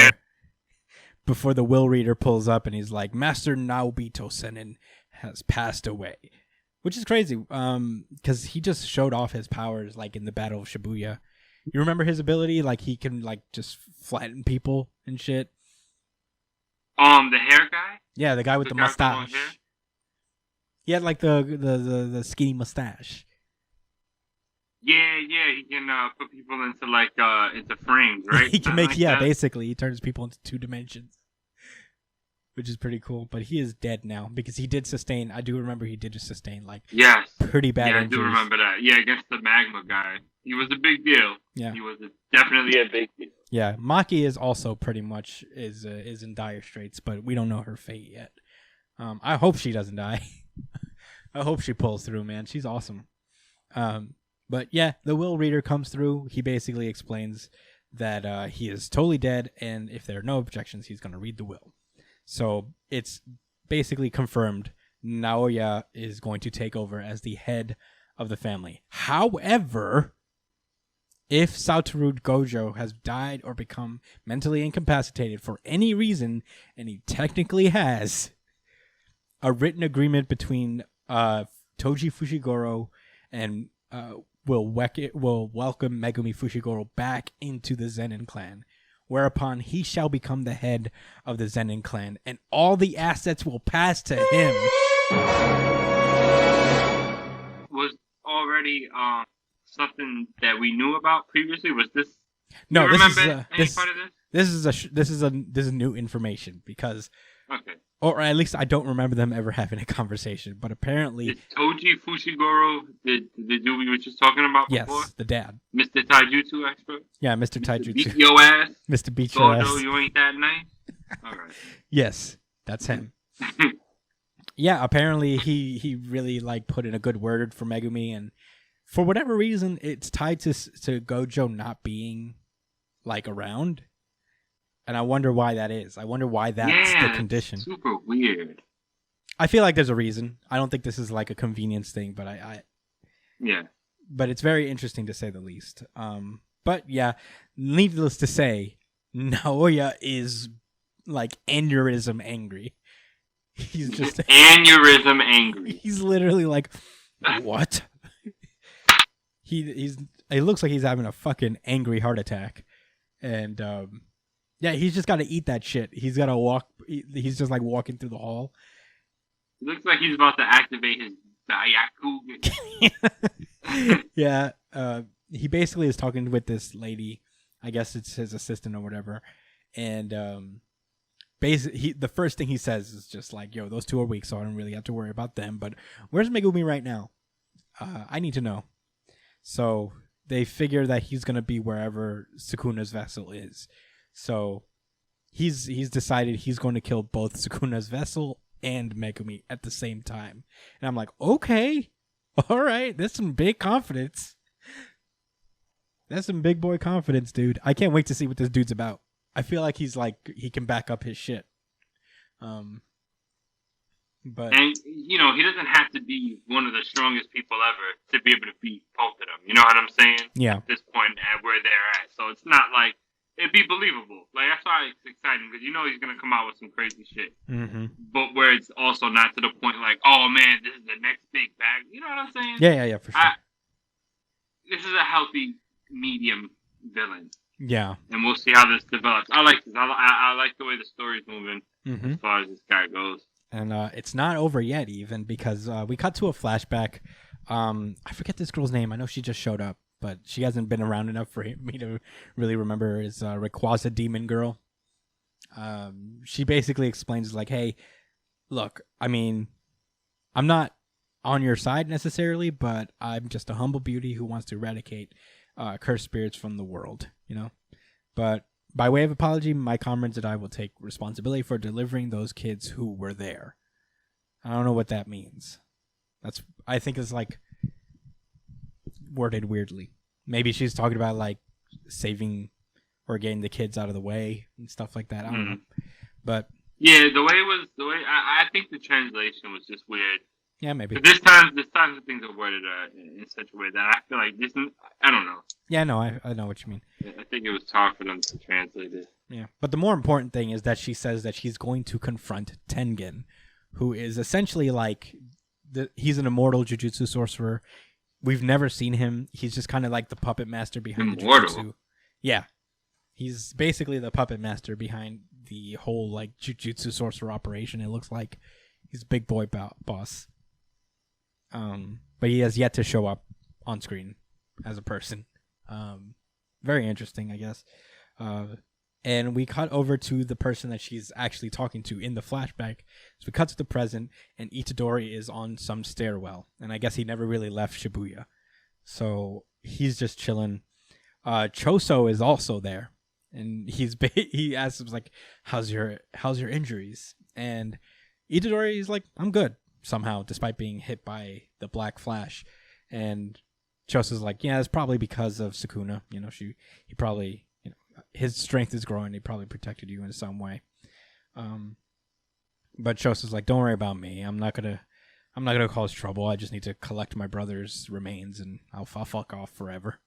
the will reader pulls up and he's like, Master Naobito Zenin has passed away, which is crazy because he just showed off his powers like in the Battle of Shibuya. You remember his ability? Like he can like just flatten people and shit. The hair guy? Yeah, the guy with the mustache. He had like the skinny mustache. Yeah, he can put people into into frames, right? He can make basically he turns people into 2 dimensions, which is pretty cool. But he is dead now because he did sustain. I do remember he did just sustain pretty bad injuries. I do remember that. Yeah, against the magma guy, he was a big deal. Yeah, he was definitely a big deal. Yeah, Maki is also pretty much is in dire straits, but we don't know her fate yet. I hope she doesn't die. I hope she pulls through, man. She's awesome. But yeah, the will reader comes through. He basically explains that he is totally dead, and if there are no objections, he's going to read the will. So it's basically confirmed Naoya is going to take over as the head of the family. However, if Satoru Gojo has died or become mentally incapacitated for any reason, and he technically has, a written agreement between Toji Fushiguro and will welcome Megumi Fushiguro back into the Zenin clan, whereupon he shall become the head of the Zenin clan, and all the assets will pass to him. Was already something that we knew about previously? Was this? No, this is any part of this? This is new information because. Okay. Or at least I don't remember them ever having a conversation. But apparently... Did Toji Fushiguro, the dude we were just talking about before? Yes, the dad. Mr. Taijutsu expert? Yeah, Mr. Taijutsu. Beat your ass? Mr. Beat your ass. Gojo, you ain't that nice? All right. Yes, that's him. Yeah, apparently he really put in a good word for Megumi. And for whatever reason, it's tied to Gojo not being, around. And I wonder why that is. I wonder why that's the condition. Super weird. I feel like there's a reason. I don't think this is a convenience thing, but yeah. But it's very interesting to say the least. But yeah, needless to say, Naoya is aneurysm angry. He's just aneurysm angry. He's literally what? He looks like he's having a fucking angry heart attack, and yeah, he's just got to eat that shit. He's got to walk. He's just walking through the hall. It looks like he's about to activate his Byakugan. Yeah. he basically is talking with this lady. I guess it's his assistant or whatever. And basically, the first thing he says is just like, yo, those two are weak, so I don't really have to worry about them. But where's Megumi right now? I need to know. So they figure that he's going to be wherever Sukuna's vessel is. So he's decided he's going to kill both Sukuna's vessel and Megumi at the same time. And I'm like, okay, all right, that's some big confidence. That's some big boy confidence, dude. I can't wait to see what this dude's about. I feel like he's like, he can back up his shit. But and he doesn't have to be one of the strongest people ever to be able to beat both of them. You know what I'm saying? Yeah. At this point, at where they're at, so it's not like it'd be believable. Like that's why it's exciting because he's gonna come out with some crazy shit. Mm-hmm. But where it's also not to the point like, oh man, this is the next big bag. You know what I'm saying? Yeah, for sure. This is a healthy medium villain. Yeah. And we'll see how this develops. I like this. I like the way the story's moving as far as this guy goes. And it's not over yet, even, because we cut to a flashback. I forget this girl's name. I know she just showed up, but she hasn't been around enough for me to really remember her. Is Rayquaza Demon Girl. She basically explains, like, hey, look, I mean, I'm not on your side necessarily, but I'm just a humble beauty who wants to eradicate cursed spirits from the world, But by way of apology, my comrades and I will take responsibility for delivering those kids who were there. I don't know what that means. I think it's like worded weirdly. Maybe she's talking about like saving or getting the kids out of the way and stuff like that. I don't know. But yeah, I think the translation was just weird. Yeah, maybe. But this time the things are worded in such a way that I feel like this. I don't know. Yeah, no, I know what you mean. I think it was hard for them to translate it. Yeah, but the more important thing is that she says that she's going to confront Tengen, who is essentially like he's an immortal jujutsu sorcerer. We've never seen him. He's just kind of like the puppet master behind the jujutsu. Yeah, he's basically the puppet master behind the whole like jujutsu sorcerer operation. It looks like he's a big boy boss. But he has yet to show up on screen as a person. Very interesting, I guess. And we cut over to the person that she's actually talking to in the flashback. So we cut to the present, and Itadori is on some stairwell. And I guess he never really left Shibuya. So he's just chilling. Choso is also there. And he asks him, like, how's your injuries? And Itadori is like, I'm good, somehow, despite being hit by the Black Flash. And Choso's like, yeah, it's probably because of Sukuna. He probably, his strength is growing. He probably protected you in some way. But Choso's like, don't worry about me. I'm not gonna cause trouble. I just need to collect my brother's remains, and I'll fuck off forever.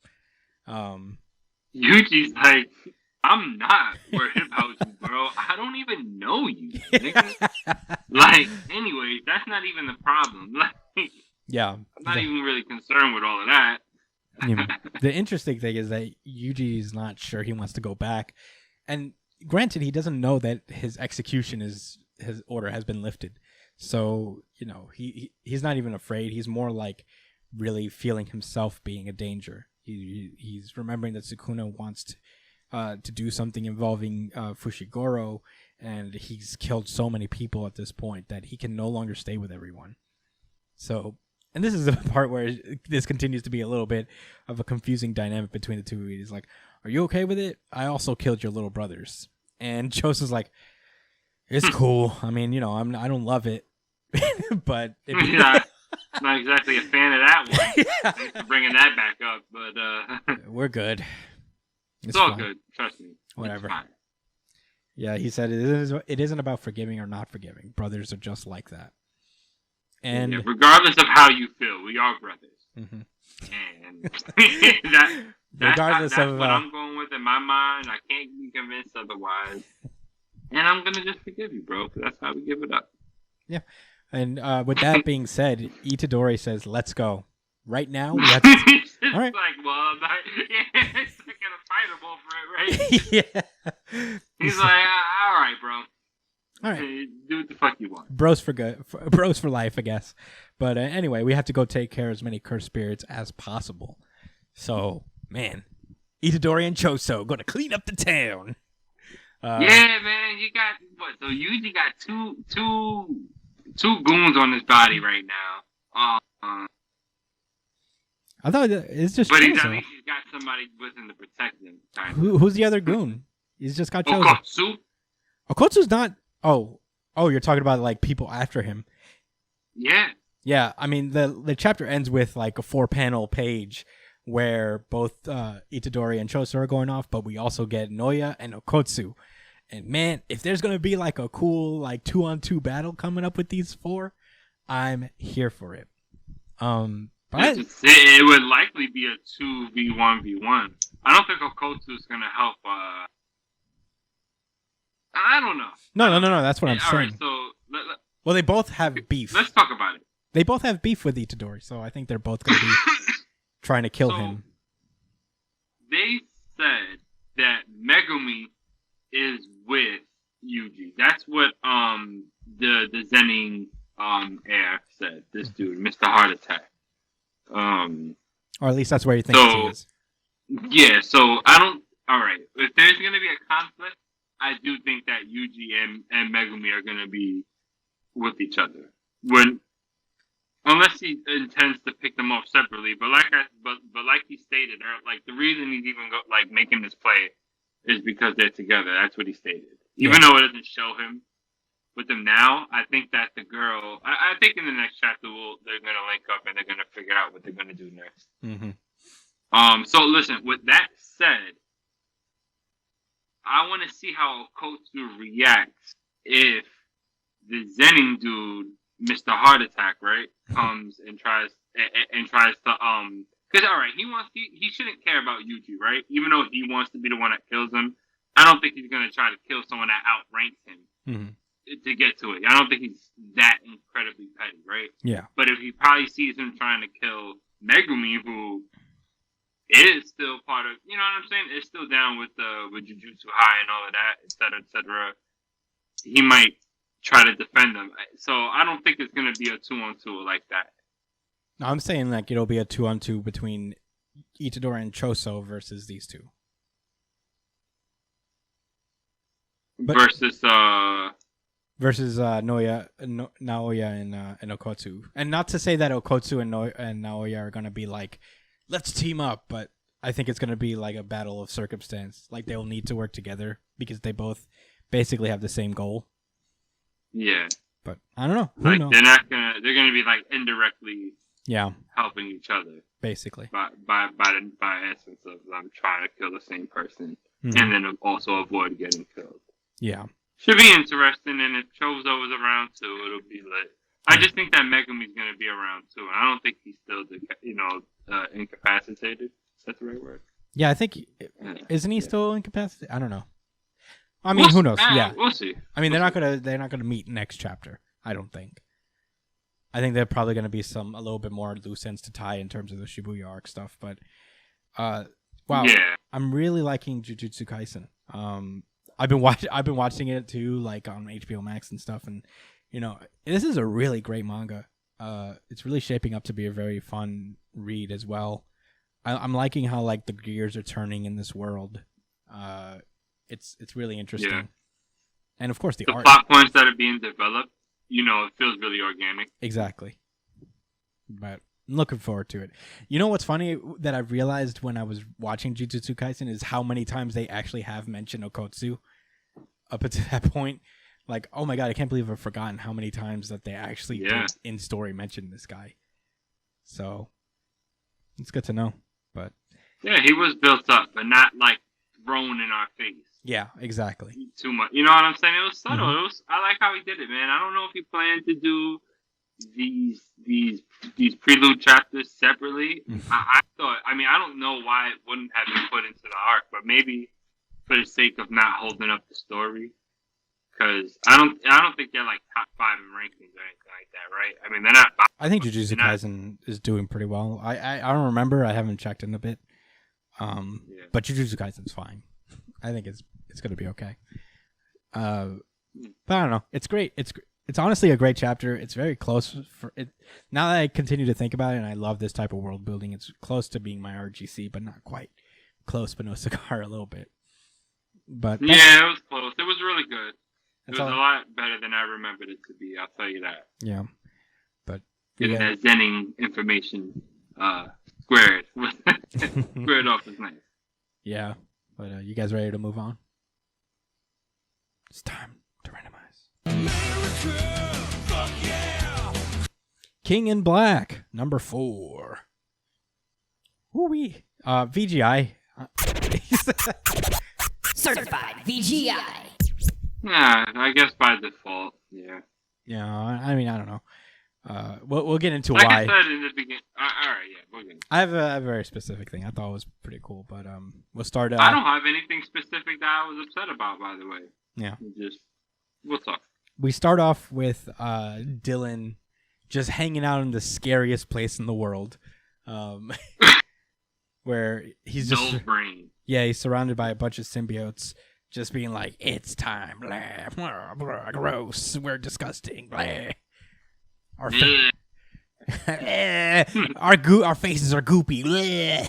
Yuji's like, I'm not worried about you, bro. I don't even know you, nigga. Like, anyway, that's not even the problem. Like, yeah, I'm not even really concerned with all of that. The interesting thing is that Yuji is not sure he wants to go back, and granted, he doesn't know that his order has been lifted. So he's not even afraid. He's more like really feeling himself being a danger. He's remembering that Sukuna wants to do something involving Fushiguro, and he's killed so many people at this point that he can no longer stay with everyone. So. And this is the part where this continues to be a little bit of a confusing dynamic between the two. He's like, are you okay with it? I also killed your little brothers. And Choso's like, it's cool. I mean, I don't love it. But... not exactly a fan of that one. Thanks for bringing that back up. But we're good. It's all good. Trust me. Whatever. Yeah, he said it isn't about forgiving or not forgiving. Brothers are just like that. And regardless of how you feel, we are brothers. Mm-hmm. And that's what I'm going with in my mind. I can't be convinced otherwise. And I'm going to just forgive you, bro, because that's how we give it up. Yeah. And with that being said, Itadori says, let's go. Right now, we have to... All right. Like, well, I'm not going to fight him over it, right? Yeah. He's like, all right, bro. All right. Do what the fuck you want. Bros for life, I guess. But anyway, we have to go take care of as many cursed spirits as possible. So Man, Itadori and Choso gonna clean up the town. Yeah, man, you got what? So you usually got two goons on his body right now. I thought it's just But at Choso. least he's got somebody with him to protect him. Who's the other goon? He's just got Choso. Okotsu? Okotsu's not. Oh, you're talking about like people after him. Yeah. Yeah, I mean the chapter ends with like a 4-panel page where both Itadori and Choso are going off, but we also get Noya and Okotsu. And man, if there's gonna be like a cool like 2-on-2 battle coming up with these 4, I'm here for it. But It would likely be a 2v1v1. I don't think Okotsu is gonna help. I don't know. No. That's what I'm All saying. right, so Well, they both have beef. let's talk about it. They both have beef with Itadori, so I think they're both gonna be trying to kill So, him. They said that Megumi is with Yuji. That's what the Zenin heir said. This dude, Mr. Heart Attack. Or at least that's where you think he is. Yeah, so I don't. All right, if there's gonna be a conflict, I do think that Yuji and Megumi are gonna be with each other. Unless he intends to pick them up separately, but like he stated, or like the reason he's even making this play is because they're together. That's what he stated. Even though it doesn't show him with them now, I think that the girl. I think in the next chapter they're gonna link up and they're gonna figure out what they're gonna do next. Mm-hmm. So listen. With that said, I want to see how Okotsu reacts if the Zenin dude, Mr. Heart Attack, right, comes and tries to because all right, he shouldn't care about Yuji, right? Even though he wants to be the one that kills him, I don't think he's gonna try to kill someone that outranks him to get to it. I don't think he's that incredibly petty, right? Yeah. But if he probably sees him trying to kill Megumi, who is still part of, you know what I'm saying? It's still down with Jujutsu High and all of that, et cetera. He might try to defend them. So I don't think it's going to be a 2-on-2 like that. No, I'm saying like it'll be a 2-on-2 between Itadori and Choso versus these two. Versus Naoya and Okotsu. And not to say that Okotsu and Naoya are going to be like, let's team up, but I think it's going to be like a battle of circumstance. Like they'll need to work together because they both basically have the same goal. Yeah. But I don't know. Like they're gonna be like indirectly helping each other. Basically. By essence of them trying to kill the same person and then also avoid getting killed. Yeah. Should be interesting, and if Chozo is around too, it'll be lit. I just think that Megumi's gonna be around too, and I don't think he's still incapacitated. Is that the right word? Yeah, I think isn't he still incapacitated? I don't know. I mean, who knows? Yeah, we'll see. I mean, they're not gonna meet next chapter. I don't think. I think they're probably gonna be a little bit more loose ends to tie in terms of the Shibuya arc stuff. But, wow, yeah. I'm really liking Jujutsu Kaisen. I've been watching it too, like on HBO Max and stuff, and this is a really great manga. It's really shaping up to be a very fun read as well. I'm liking how like the gears are turning in this world. It's really interesting. Yeah. And of course the art. plot points that are being developed, it feels really organic. Exactly. But I'm looking forward to it. You know what's funny that I realized when I was watching Jujutsu Kaisen is how many times they actually have mentioned Okotsu up to that point. Like, oh my god, I can't believe I've forgotten how many times that they actually did in story mention this guy. So it's good to know. But yeah, he was built up, but not like thrown in our face. Yeah, exactly. Too much. You know what I'm saying? It was subtle. I like how he did it, man. I don't know if he planned to do these prelude chapters separately. I thought. I mean, I don't know why it wouldn't have been put into the arc, but maybe for the sake of not holding up the story, because I don't think they're like top 5 in rankings or anything like that, right? I mean, they're not. I think Jujutsu Kaisen is doing pretty well. I don't remember. I haven't checked in a bit. But Jujutsu Kaisen's fine. I think it's gonna be okay. But I don't know. It's great. it's honestly a great chapter. It's very close for it. Now that I continue to think about it, and I love this type of world building, it's close to being my RGC, but not quite close. But no cigar a little bit. But yeah, it was close. It was really good. It was all. a lot better than I remembered it to be. I'll tell you that. Yeah, but Getting that Zenning information squared squared off is nice. Yeah, but you guys ready to move on? It's time to randomize. America, fuck yeah! King in Black, number 4. Woo-wee. VGI. Certified VGI. Yeah, I guess by default, yeah. Yeah, I mean, I don't know. We'll get into Like why. I said in the beginning. All right, yeah, we'll get. I have a very specific thing I thought was pretty cool, but we'll start. I don't have anything specific that I was upset about, by the way. Yeah. We'll talk. We start off with Dylan just hanging out in the scariest place in the world, where he's just No brain. yeah, he's surrounded by a bunch of symbiotes, just being like, "It's time, blah, blah, blah, gross, we're disgusting, blah." Our Yeah. our faces are goopy. Bleh.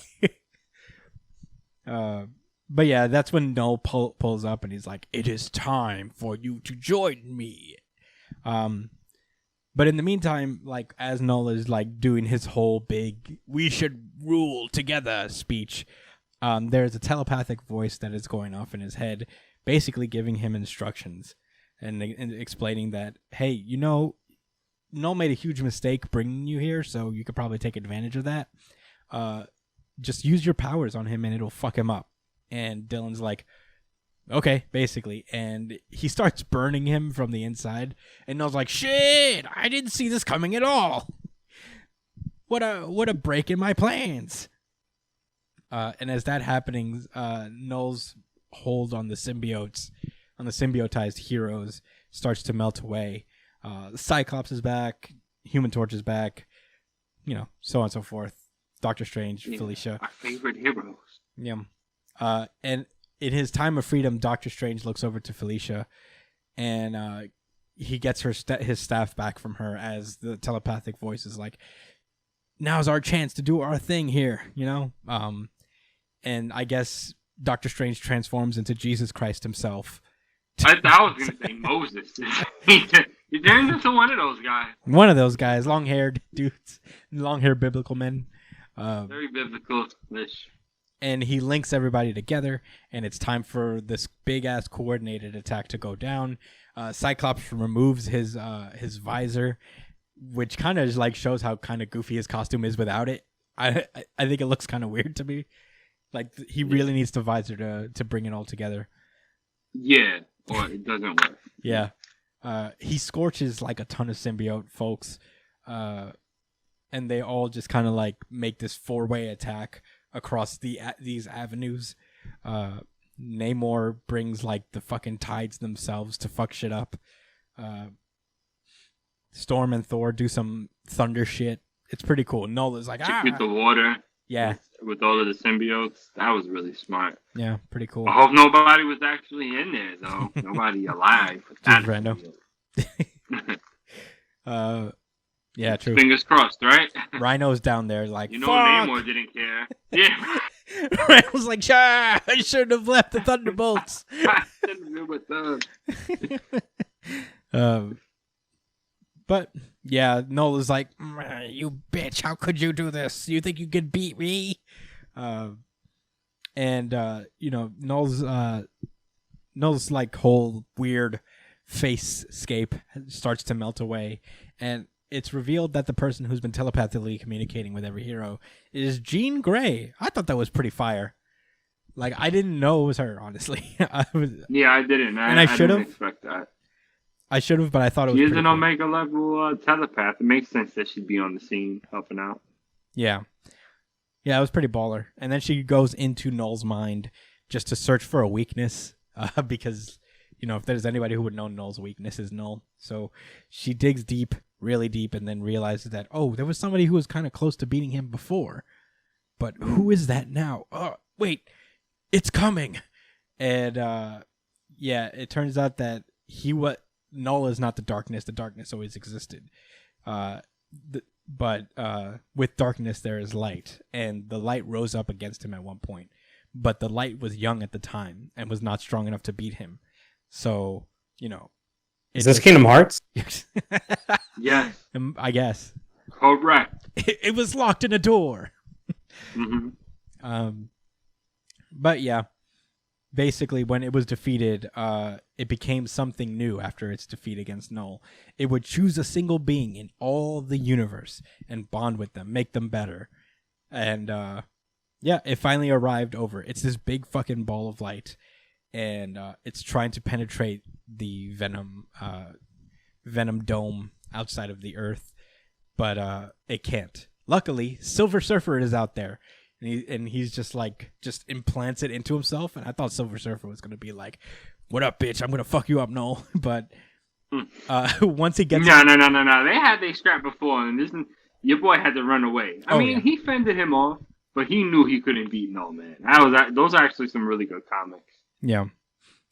But yeah, that's when Null pulls up and he's like, "It is time for you to join me." But in the meantime, like as Null is like doing his whole big "we should rule together" speech, there's a telepathic voice that is going off in his head, basically giving him instructions and explaining that, hey, you know, Null made a huge mistake bringing you here, so you could probably take advantage of that. Just use your powers on him and it'll fuck him up. And Dylan's like, okay, basically. And he starts burning him from the inside. And Null's like, shit, I didn't see this coming at all. What a break in my plans. And as that happening, Null's hold on the symbiotes, on the symbiotized heroes, starts to melt away. Cyclops is back, Human Torch is back, you know, so on and so forth. Doctor Strange, yeah, Felicia. Our favorite heroes. Yeah. And in his time of freedom, Doctor Strange looks over to Felicia and he gets his staff back from her as the telepathic voice is like, now's our chance to do our thing here, you know? And I guess Doctor Strange transforms into Jesus Christ himself. I was going to say Moses. He turned into one of those guys. One of those guys, long-haired dudes, long-haired biblical men. Very biblical-ish. And he links everybody together, and it's time for this big-ass coordinated attack to go down. Cyclops removes his visor, which kind of like shows how kind of goofy his costume is without it. I think it looks kind of weird to me. Like, he really needs the visor to bring it all together. Yeah, or it doesn't work. Yeah. He scorches like a ton of symbiote folks, and they all just kind of like make this 4-way attack across these avenues. Namor brings like the fucking tides themselves to fuck shit up. Storm and Thor do some thunder shit. It's pretty cool. Nola's like, With the water. Yeah. With all of the symbiotes. That was really smart. Yeah, pretty cool. I hope nobody was actually in there, though. Nobody alive. Just random. Yeah, true. Fingers crossed, right? Rhino's down there like, you know, fuck! Namor didn't care. Yeah. Rhino's like, I shouldn't have left the Thunderbolts. I shouldn't have been with them. But yeah, Nola's like, you bitch, how could you do this? You think you could beat me? And you know, Null's like whole weird face scape starts to melt away, and it's revealed that the person who's been telepathically communicating with every hero is Jean Grey. I thought that was pretty fire. Like, I didn't know it was her, honestly. I didn't. I should have. Expect that. I should have, but I thought it was. She is pretty an cool. Omega level telepath. It makes sense that she'd be on the scene helping out. Yeah. Yeah, it was pretty baller. And then she goes into Null's mind just to search for a weakness, because, you know, if there's anybody who would know Null's weakness is Null. So she digs deep, really deep, and then realizes that, oh, there was somebody who was kind of close to beating him before. But who is that now? Oh, wait, it's coming. And, yeah, it turns out that null is not the darkness. The darkness always existed. But with darkness there is light, and the light rose up against him at one point. But the light was young at the time and was not strong enough to beat him. So, Is this Kingdom Hearts? Yes. I guess. Correct. It was locked in a door. Mm-hmm. But yeah, basically when it was defeated, it became something new after its defeat against Null. It would choose a single being in all the universe and bond with them, make them better. And yeah, it finally arrived over. It's this big fucking ball of light, and it's trying to penetrate the Venom dome outside of the Earth, but it can't. Luckily, Silver Surfer is out there. And he's just implants it into himself. And I thought Silver Surfer was going to be like, what up, bitch? I'm going to fuck you up, no. But once he gets... No. They had their scrap before, and your boy had to run away. I mean, he fended him off, but he knew he couldn't beat No Man. Those are actually some really good comics. Yeah.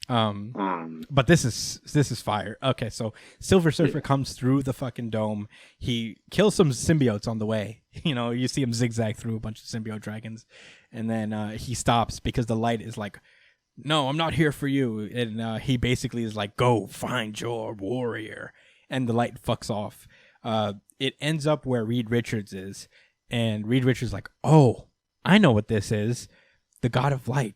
But this is fire. Okay, so Silver Surfer comes through the fucking dome. He kills some symbiotes on the way. You see him zigzag through a bunch of symbiote dragons, and then he stops because the light is like, no, I'm not here for you. And he basically is like, go find your warrior. And the light fucks off. It ends up where Reed Richards is, and Reed Richards is like, oh, I know what this is. The God of Light.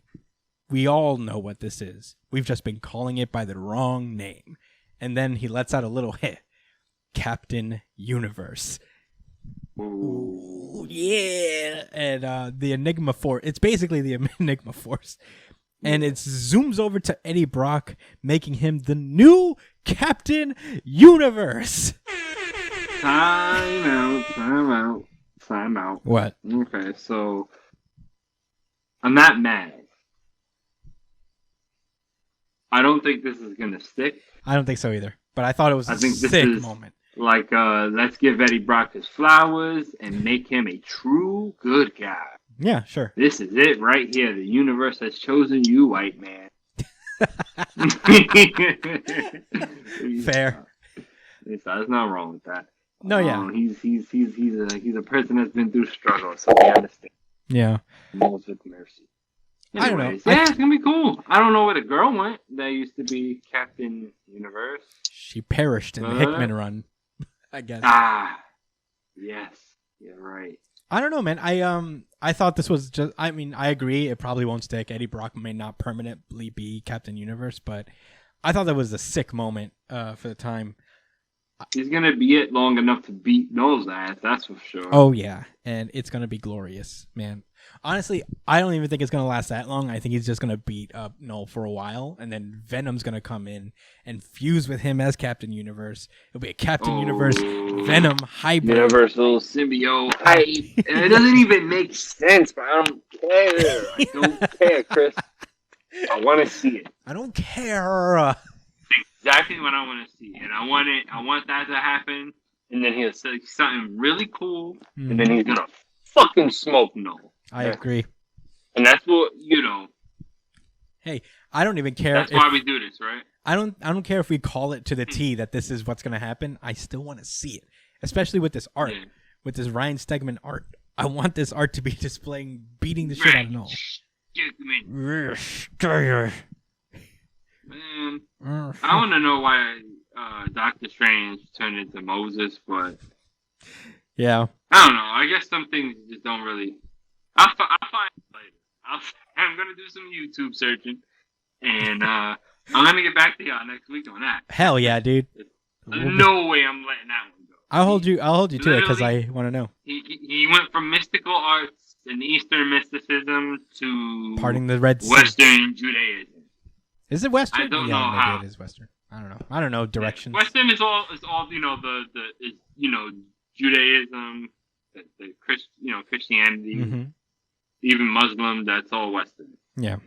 We all know what this is. We've just been calling it by the wrong name. And then he lets out a little hit. Captain Universe. Ooh, yeah. And the Enigma Force. It's basically the Enigma Force. And it zooms over to Eddie Brock, making him the new Captain Universe. Time out. What? Okay, so I'm not mad. I don't think this is gonna stick. I don't think so either. But I thought it was a sick moment. Like, let's give Eddie Brock his flowers and make him a true good guy. Yeah, sure. This is it right here. The universe has chosen you, white man. Fair. There's nothing wrong with that. No, yeah. He's a person that's been through struggle, so we understand. Yeah. Moles with mercy. I don't know. Yeah, it's gonna be cool. I don't know where the girl went. That used to be Captain Universe. She perished in the Hickman run, I guess. Yes, you're right. I don't know, man. I thought this was just. I mean, I agree. It probably won't stick. Eddie Brock may not permanently be Captain Universe, but I thought that was a sick moment for the time. He's gonna be it long enough to beat Noel's ass. That's for sure. Oh yeah, and it's gonna be glorious, man. Honestly, I don't even think it's gonna last that long. I think he's just gonna beat up Noel for a while, and then Venom's gonna come in and fuse with him as Captain Universe. It'll be a Captain Universe Venom hybrid. Universal symbiote hype. And it doesn't even make sense, but I don't care. I don't care, Chris. I want to see it. I don't care. Exactly what I want to see, and I want that to happen. And then he'll say something really cool, and then he's gonna fucking smoke Noel. I agree. And that's what, Hey, I don't even care. That's why we do this, right? I don't care if we call it to the T that this is what's going to happen. I still want to see it, especially with this art, with this Ryan Stegman art. I want this art to be displaying beating the shit out of Noel. Man, I want to know why Doctor Strange turned into Moses, but yeah, I don't know. I guess some things just don't really. I'll find it later. I'm gonna do some YouTube searching, and I'm gonna get back to y'all next week on that. Hell yeah, dude! No way I'm letting that one go. I'll hold you to it because I want to know. He went from mystical arts and Eastern mysticism to parting the Red Sea. Western Judaism. Is it Western? I don't know how. It is Western. I don't know. I don't know directions. Yeah. Western is all Judaism, the Christianity, even Muslim. That's all Western. Yeah.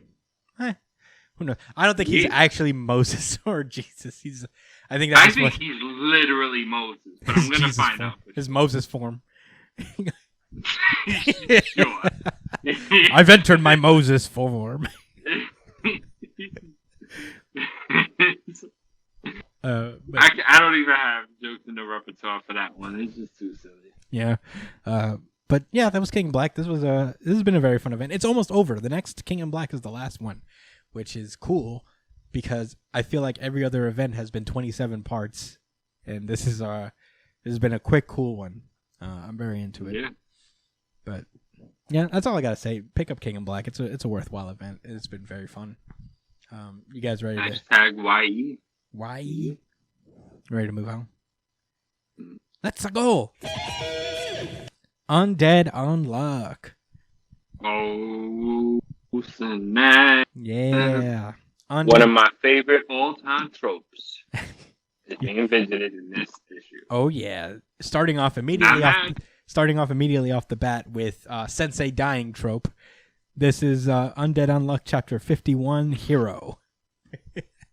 Who knows? I don't think he's actually Moses or Jesus. I think he's literally Moses, but I'm gonna find out. His Moses form. Sure. I've entered my Moses form. But, I don't even have jokes in the repertoire for that one. It's just too silly. yeah. But yeah, that was King in Black. This has been a very fun event. It's almost over. The next King in Black is the last one, which is cool because I feel like every other event has been 27 parts, and this has been a quick, cool one. I'm very into it. Yeah. But yeah, that's all I gotta say. Pick up King in Black. It's a worthwhile event. It's been very fun. You guys ready to Hashtag YE. why? Ready to move on? Let's go. Undead Unluck. Oh, snap. Yeah. One of my favorite all-time tropes is being visited in this issue. Oh yeah. Starting off immediately off the bat with Sensei dying trope. This is Undead Unluck chapter 51 Hero.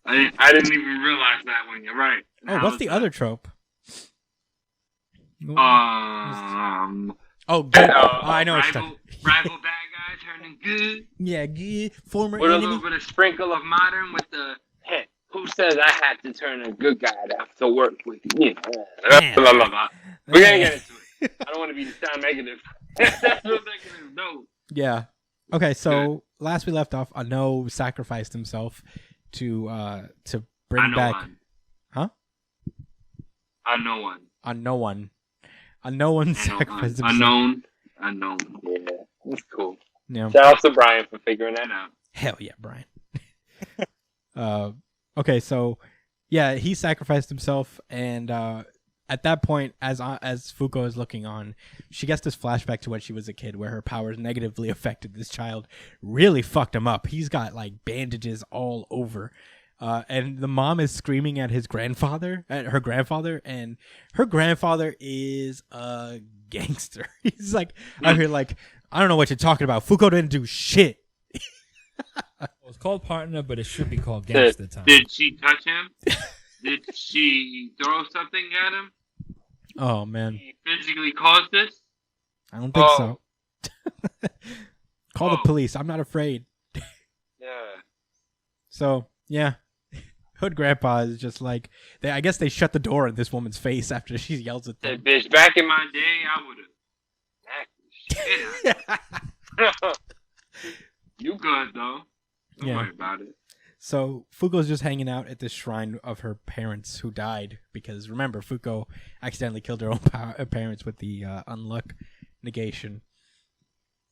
I didn't even realize that one. You're right. Oh, what's the other trope? I know it's rival bad guy turning good. Yeah, former With a enemy. little bit of sprinkle of modern with the hey, who says I had to turn a good guy to work with you? Yeah. Blah, blah, blah. We're gonna get into it. I don't want to be sound negative. That's real negative. No. Yeah. Okay, so last we left off, Ano sacrificed himself to bring back. One. Huh? Unknown. Unknown sacrificed himself. Unknown. Yeah, that's cool. Yeah. Shout out to Brian for figuring that out. Hell yeah, Brian. Okay, so yeah, he sacrificed himself, and at that point, as Fuko is looking on, she gets this flashback to when she was a kid, where her powers negatively affected this child, really fucked him up. He's got like bandages all over, and the mom is screaming at her grandfather, and her grandfather is a gangster. He's like out here like, I don't know what you're talking about. Fuko didn't do shit. Well, it's called partner, but it should be called gangster time. Did she touch him? Did she throw something at him? Oh man, He physically caused this? I don't think so. Call the police. I'm not afraid. Yeah. So yeah, Hood Grandpa is just like I guess they shut the door in this woman's face after she yells at them. That bitch, back in my day, I would have smacked the shit out of her. You good, though. Don't worry about it. So Fuko's just hanging out at this shrine of her parents who died because remember Fuko accidentally killed her own parents with the unluck negation,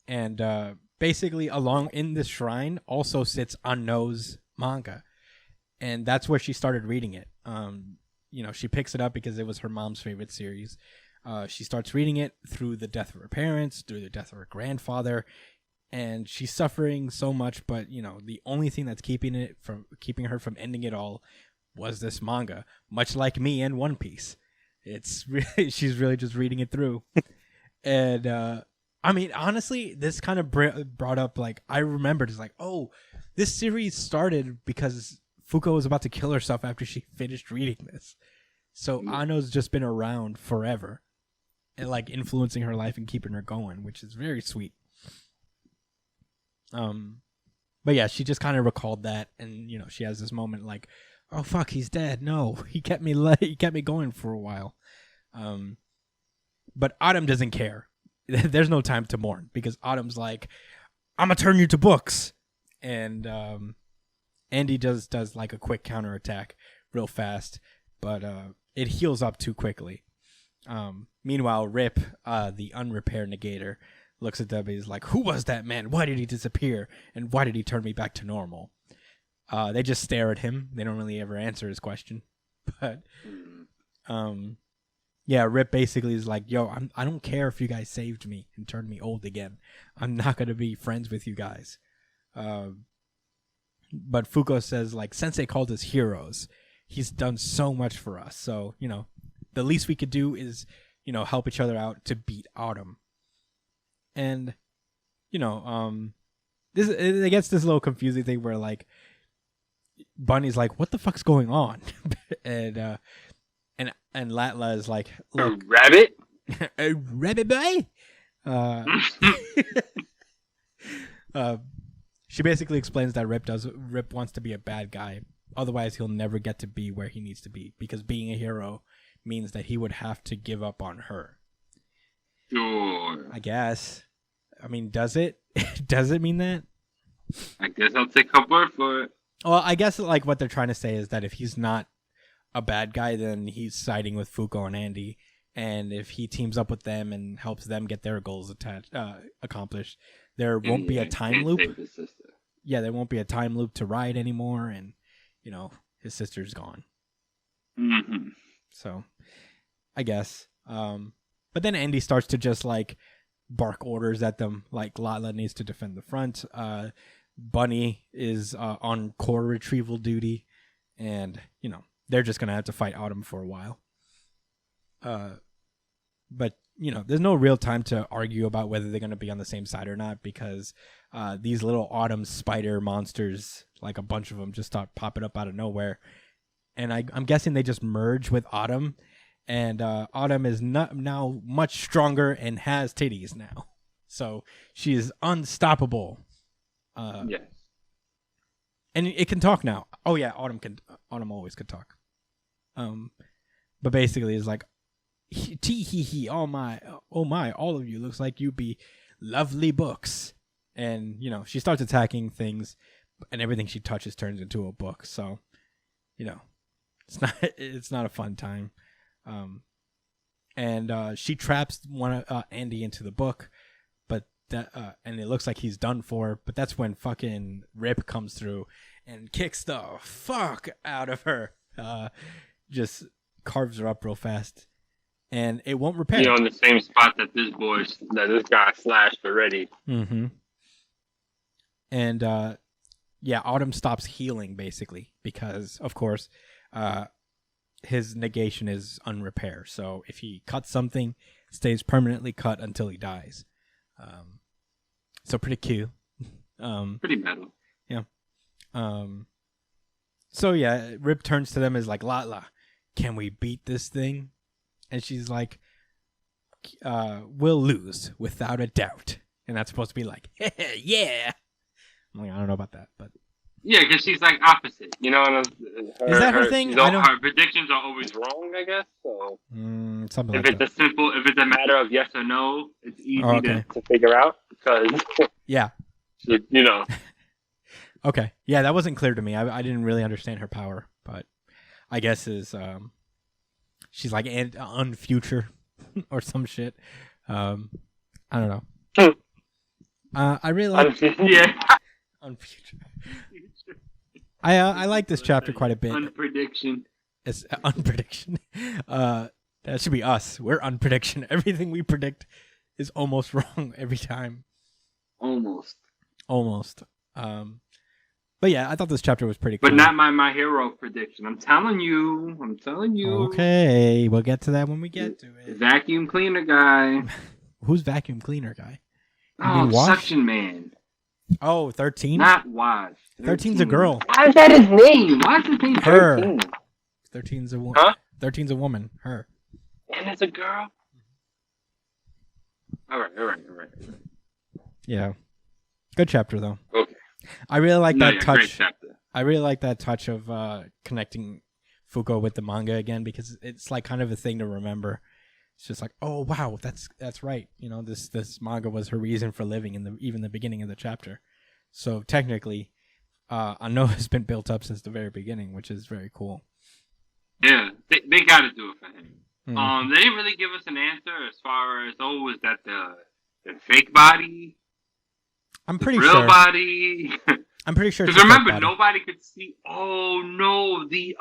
and basically along in this shrine also sits Anno's manga, and that's where she started reading it. She picks it up because it was her mom's favorite series. She starts reading it through the death of her parents, through the death of her grandfather. And she's suffering so much, but the only thing that's keeping her from ending it all was this manga. Much like me and One Piece, she's really just reading it through. And I mean, honestly, this kind of brought up like I remembered it's like, oh, this series started because Fuko was about to kill herself after she finished reading this. So Anno's just been around forever, and like influencing her life and keeping her going, which is very sweet. But yeah, she just kind of recalled that, and she has this moment like, oh fuck, he's dead. No, he kept me going for a while. But Autumn doesn't care. There's no time to mourn because Autumn's like, I'm gonna turn you to books, and Andy does like a quick counterattack real fast, but it heals up too quickly. Meanwhile, Rip, the unrepair negator, looks at Debbie, is like, who was that man? Why did he disappear? And why did he turn me back to normal? They just stare at him. They don't really ever answer his question. But, yeah, Rip basically is like, yo, I don't care if you guys saved me and turned me old again. I'm not going to be friends with you guys. But Fuko says, like, Sensei called us heroes. He's done so much for us. So, the least we could do is, help each other out to beat Autumn. And, it gets this little confusing thing where, like, Bunny's like, what the fuck's going on? and Latla is like, look. Rabbit? A rabbit boy? She basically explains that Rip wants to be a bad guy, otherwise he'll never get to be where he needs to be, because being a hero means that he would have to give up on her. Sure. I guess. I mean, does it? Does it mean that? I guess I'll take her word for it. Well, I guess like what they're trying to say is that if he's not a bad guy, then he's siding with Fuko and Andy, and if he teams up with them and helps them get their goals accomplished, there won't be a time loop. Save his sister. Yeah, there won't be a time loop to ride anymore, and his sister's gone. Mm-hmm. So, I guess. But then Andy starts to just like bark orders at them, like Lala needs to defend the front. Bunny is on core retrieval duty, and they're just gonna have to fight Autumn for a while. But there's no real time to argue about whether they're gonna be on the same side or not, because these little Autumn spider monsters, like a bunch of them, just start popping up out of nowhere, and I'm guessing they just merge with Autumn, and Autumn is now much stronger and has titties now, so she is unstoppable. Yes. And it can talk now. Oh yeah, Autumn always could talk. But basically it's like, tee hee hee, oh my, all of you looks like you be lovely books. And she starts attacking things, and everything she touches turns into a book. So, it's not a fun time. And she traps Andy into the book, but and it looks like he's done for. But that's when fucking Rip comes through and kicks the fuck out of her. Just carves her up real fast, and it won't repair. On the same spot that this guy slashed already. Mm-hmm. And Autumn stops healing basically because, of course, his negation is unrepair. So if he cuts something, it stays permanently cut until he dies. So pretty cute. Pretty metal. Yeah. So yeah, Rip turns to them as like, Latla, can we beat this thing? And she's like, we'll lose without a doubt. And that's supposed to be like, yeah. I'm like, I don't know about that, but yeah, because she's like opposite. Is that her thing? Her predictions are always wrong, I guess. So something if like it's that. if it's a matter of yes or no, it's easy okay. to figure out because yeah. Okay. Yeah, that wasn't clear to me. I didn't really understand her power, but I guess she's like unfuture or some shit. I don't know. I really like unfuture. I like this chapter quite a bit. Unprediction. It's unprediction. That should be us. We're unprediction. Everything we predict is almost wrong every time. Almost. But yeah, I thought this chapter was pretty cool. But not my hero prediction. I'm telling you. Okay, we'll get to that when we get to it. Vacuum cleaner guy. Who's vacuum cleaner guy? Suction man. Oh, 13? Not Wash. 13's a girl. Why is that his name? Why is his name 13? Her. 13's a woman. Huh? 13's a woman. Her. And it's a girl? All right. Yeah. Good chapter, though. Okay. I really like that Great touch. chapter. I really like that touch of connecting Fuko with the manga again, because it's like kind of a thing to remember. It's just like, oh wow, that's right. This manga was her reason for living in even the beginning of the chapter. So technically, I know it's been built up since the very beginning, which is very cool. Yeah, they got to do it for him. Mm. They didn't really give us an answer as far as was that the fake body? I'm pretty real sure. Body. I'm pretty sure. Because remember, nobody could see. Oh no, the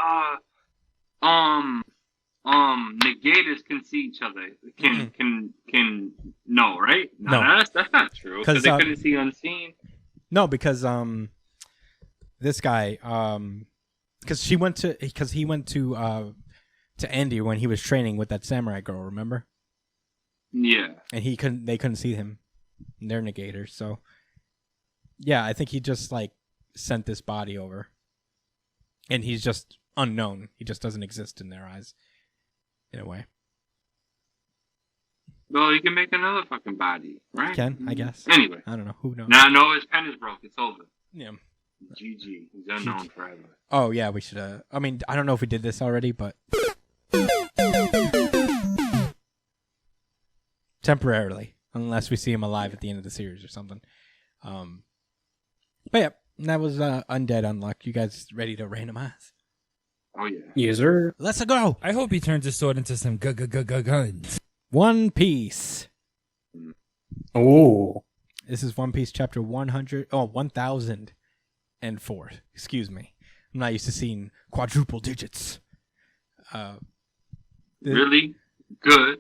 negators can see each other. Can no, right? No, that's not true. Because they couldn't see unseen. No, because this guy because he went to Andy when he was training with that samurai girl. Remember? Yeah. And they couldn't see him. They're negators, so. Yeah, I think he just like sent this body over, and he's just unknown. He just doesn't exist in their eyes, in a way. Well, he can make another fucking body, right? Can, I guess. Anyway, I don't know. Who knows? Now I know his pen is broke. It's over. Yeah. GG. He's unknown forever. Oh yeah, we should. I mean, I don't know if we did this already, but temporarily, unless we see him alive at the end of the series or something. But yeah, that was Undead Unluck. You guys ready to randomize? Oh yeah. User. Let's go. I hope he turns his sword into some guns. One Piece. Oh. This is One Piece chapter 1004. Excuse me. I'm not used to seeing quadruple digits. Really good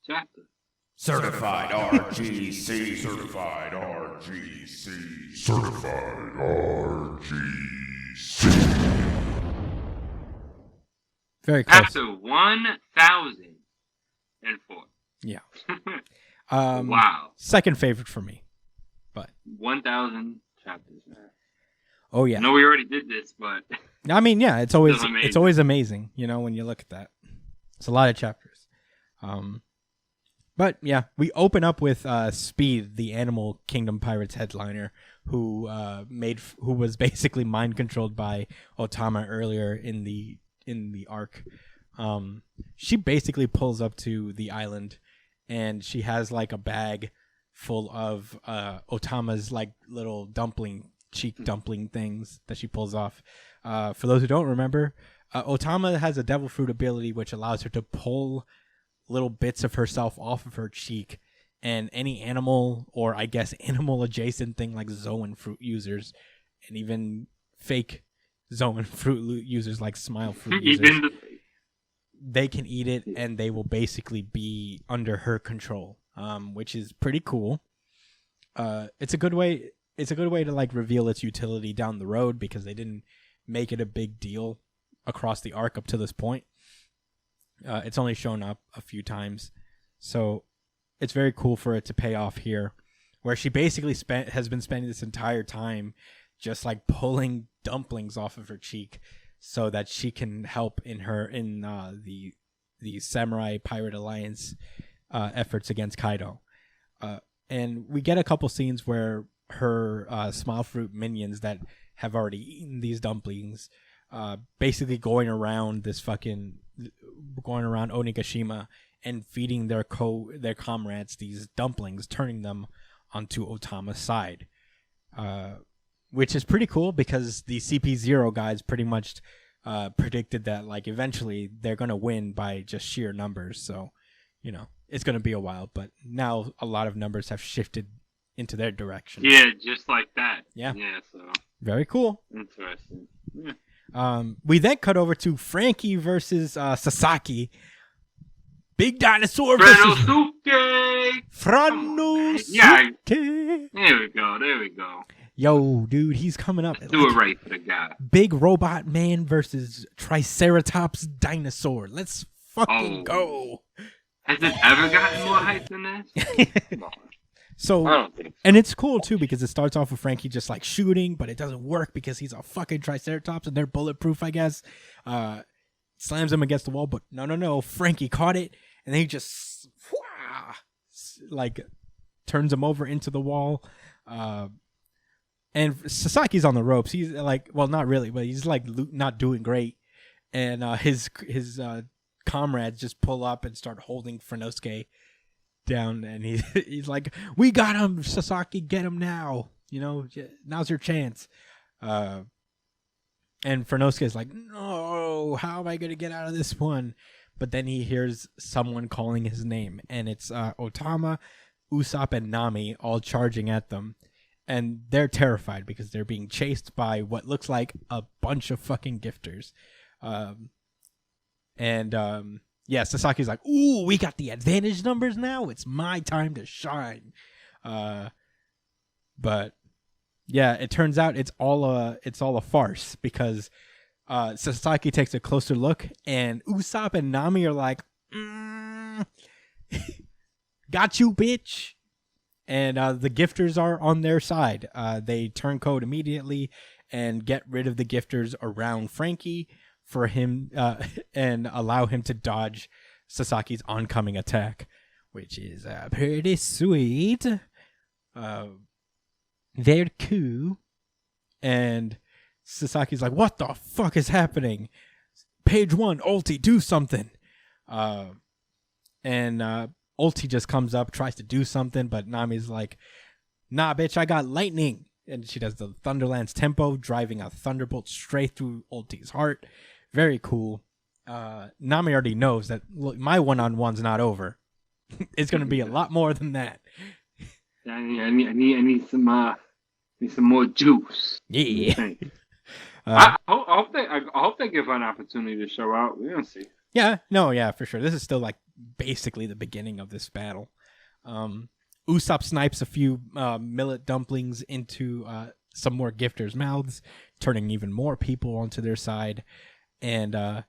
chapter. Certified RGC. Certified RGC. Certified RGC. Very close. Chapter 1004. Yeah. Wow. Second favorite for me. 1,000 chapters. Oh yeah. I know we already did this, but I mean, yeah, it's always Still amazing. it's always amazing, when you look at that. It's a lot of chapters. But yeah, we open up with Speed, the Animal Kingdom Pirates headliner, who was basically mind controlled by Otama earlier in the arc. She basically pulls up to the island, and she has like a bag full of Otama's like little cheek dumpling things that she pulls off. For those who don't remember, Otama has a devil fruit ability which allows her to pull little bits of herself off of her cheek, and any animal, or I guess animal adjacent thing like Zoan fruit users, and even fake Zoan fruit users like Smile fruit users, they can eat it, and they will basically be under her control, which is pretty cool. It's a good way to like reveal its utility down the road, because they didn't make it a big deal across the arc up to this point. It's only shown up a few times, so it's very cool for it to pay off here, where she basically has been spending this entire time just like pulling dumplings off of her cheek, so that she can help in the Samurai Pirate Alliance efforts against Kaido. And we get a couple scenes where her Smile Fruit minions that have already eaten these dumplings, basically going around Onigashima and feeding their comrades these dumplings, turning them onto Otama's side, which is pretty cool, because the CP0 guys pretty much predicted that like eventually they're gonna win by just sheer numbers. So it's gonna be a while, but now a lot of numbers have shifted into their direction. Yeah, just like that. Yeah. Yeah. So Very cool. interesting. Yeah. We then cut over to Frankie versus Sasaki. Big dinosaur versus Franosuke! Franosuke. Yeah. There we go. Yo, dude, he's coming up. Do it right for the guy. Big robot man versus Triceratops dinosaur. Let's fucking go. Has it ever gotten more hype than this? Come on. So, I don't think so. and it's cool too, because it starts off with Frankie just like shooting, but it doesn't work because he's a fucking Triceratops and they're bulletproof, I guess. Slams him against the wall, but no. Frankie caught it, and then he just like turns him over into the wall. And Sasaki's on the ropes. He's like, well, not really, but he's like not doing great. And his comrades just pull up and start holding Franosuke down, and he's like, "We got him, Sasaki, get him now. Now's your chance." And Franosuke's like, "No, how am I gonna get out of this one?" But then he hears someone calling his name, and it's Otama, Usopp, and Nami all charging at them. And they're terrified because they're being chased by what looks like a bunch of fucking gifters. Yeah, Sasaki's like, "Ooh, we got the advantage numbers now. It's my time to shine." But yeah, it turns out it's all a farce, because Sasaki takes a closer look, and Usopp and Nami are like, "Got you, bitch." And the gifters are on their side. They turn code immediately and get rid of the gifters around Frankie for him and allow him to dodge Sasaki's oncoming attack, which is pretty sweet. They're cool. And Sasaki's like, what the fuck is happening? Page 1, Ulti, do something. And Ulti just comes up, tries to do something, but Nami's like, nah, bitch, I got lightning. And she does the Thunderland's tempo, driving a thunderbolt straight through Ulti's heart. Very cool. Nami already knows that, look, my one-on-one's not over. It's going to be a lot more than that. I need some more juice. Yeah. I hope they give her an opportunity to show out. We're gonna see. Yeah, for sure. This is still like basically the beginning of this battle. Usopp snipes a few millet dumplings into some more gifters' mouths, turning even more people onto their side. And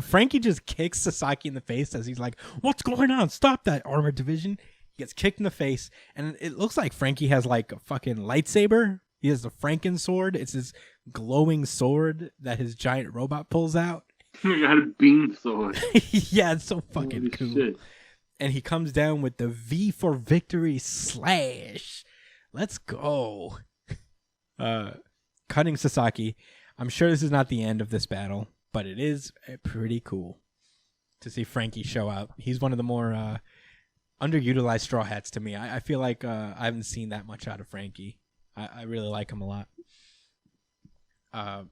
Frankie just kicks Sasaki in the face as he's like, what's going on? Stop that, armored division. He gets kicked in the face, and it looks like Frankie has like a fucking lightsaber. He has the Franken sword. It's his glowing sword that his giant robot pulls out. He got a beam sword. Yeah, it's so fucking Holy cool. shit. And he comes down with the V for victory slash. Let's go. Cutting Sasaki. I'm sure this is not the end of this battle, but it is pretty cool to see Frankie show out. He's one of the more underutilized Straw Hats to me. I feel like I haven't seen that much out of Frankie. I really like him a lot.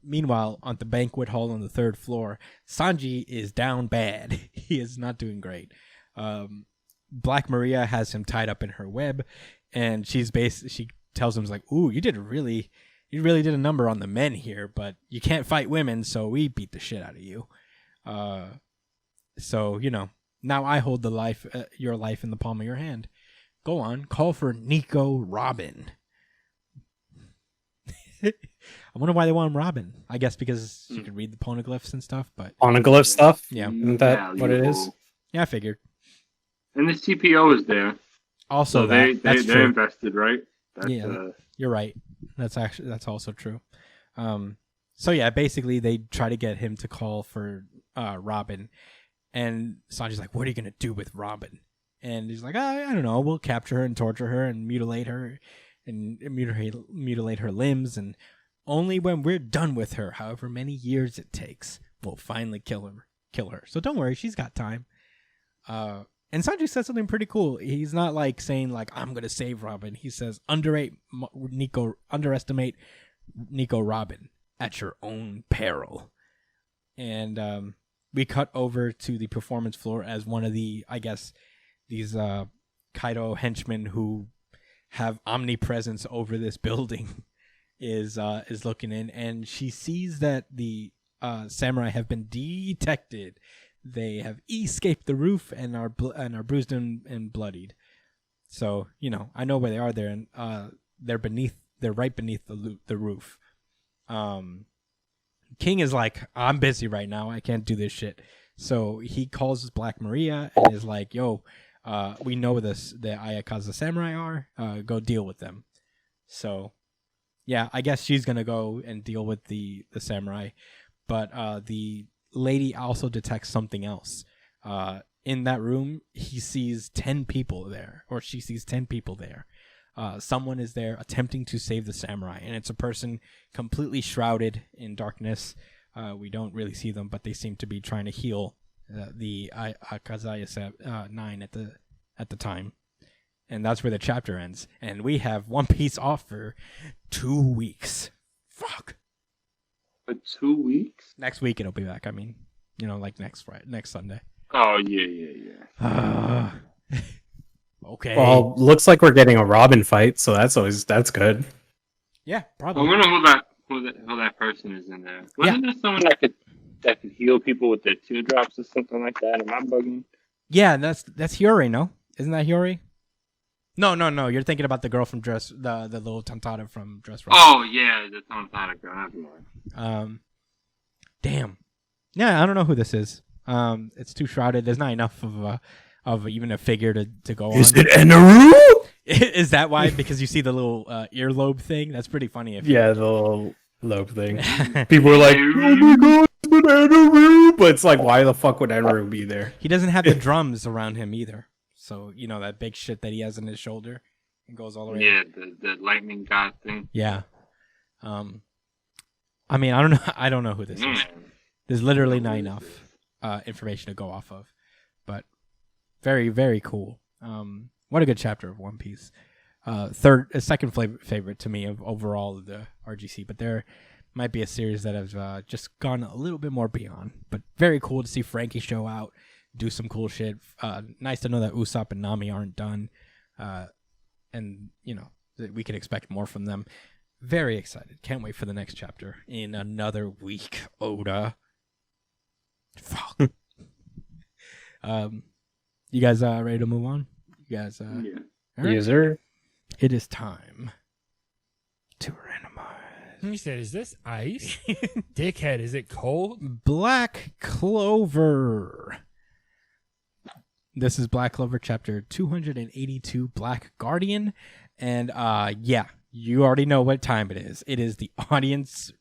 Meanwhile, on the banquet hall on the 3rd floor, Sanji is down bad. He is not doing great. Black Maria has him tied up in her web, and she tells him, like, ooh, you really did a number on the men here, but you can't fight women, so we beat the shit out of you. So, now I hold your life in the palm of your hand. Go on, call for Nico Robin. I wonder why they want him Robin. I guess because you can read the poneglyphs and stuff, but Poneglyph stuff? Yeah. Isn't that what it is? Yeah, I figured. And the TPO is there. Also, so that's they're true. invested, right? You're right. That's also true. So yeah, basically they try to get him to call for Robin, and Sanji's like, "What are you gonna do with Robin?" And he's like, "I don't know. We'll capture her and torture her and mutilate her, and mutilate her limbs, and only when we're done with her, however many years it takes, we'll finally kill her. So don't worry, she's got time." And Sanji says something pretty cool. He's not like saying like, I'm gonna save Robin. He says, underestimate Nico Robin at your own peril. And we cut over to the performance floor as one of the, I guess, these Kaido henchmen who have omnipresence over this building is looking in, and she sees that the samurai have been detected. They have escaped the roof and are bruised and bloodied. So I know where they are there, and they're right beneath the roof. King is like, I'm busy right now. I can't do this shit. So he calls Black Maria and is like, yo, we know the Ayakaza samurai are. Go deal with them. So yeah, I guess she's gonna go and deal with the samurai, but the lady also detects something else. In that room, he sees 10 people there, or she sees 10 people there. Someone is there attempting to save the samurai, and it's a person completely shrouded in darkness. We don't really see them, but they seem to be trying to heal the Akazaya 9 at the time. And that's where the chapter ends. And we have One Piece off for 2 weeks. Fuck. For 2 weeks? Next week it'll be back. I mean, like next Sunday. Oh, yeah. Okay. Well, looks like we're getting a Robin fight, so that's good. Yeah, I probably. wonder who that person is in there. Wasn't there someone that could heal people with their teardrops or something like that? Am I bugging? Yeah, that's Hiyori, no? Isn't that Hiyori? No. You're thinking about the girl from the little Tantada from Dress Rosa. Oh, yeah, the Tantada girl. Never mind. Damn. Yeah, I don't know who this is. It's too shrouded. There's not enough of even a figure to go on. Is it Enaru? Is that why? Because you see the little earlobe thing? That's pretty funny. Yeah, the little lobe thing. People are like, oh my god, it's Enaru! But it's like, why the fuck would Enaru be there? He doesn't have the drums around him either. So, that big shit that he has on his shoulder. It goes all the way. Yeah, the lightning god thing. Yeah. I mean, I don't know who this is. There's literally not enough information to go off of, but very, very cool. What a good chapter of One Piece. Second favorite to me of overall of the RGC, but there might be a series that have just gone a little bit more beyond. But very cool to see Frankie show out, do some cool shit. Nice to know that Usopp and Nami aren't done, and that we can expect more from them. Very excited. Can't wait for the next chapter in another week, Oda. Fuck. You guys ready to move on? You guys Yeah. all right? Yes, sir. It is time to randomize. He said, "Is this ice, dickhead? Is it cold?" Black Clover. This is Black Clover chapter 282, Black Guardian. And yeah, you already know what time it is. It is the audience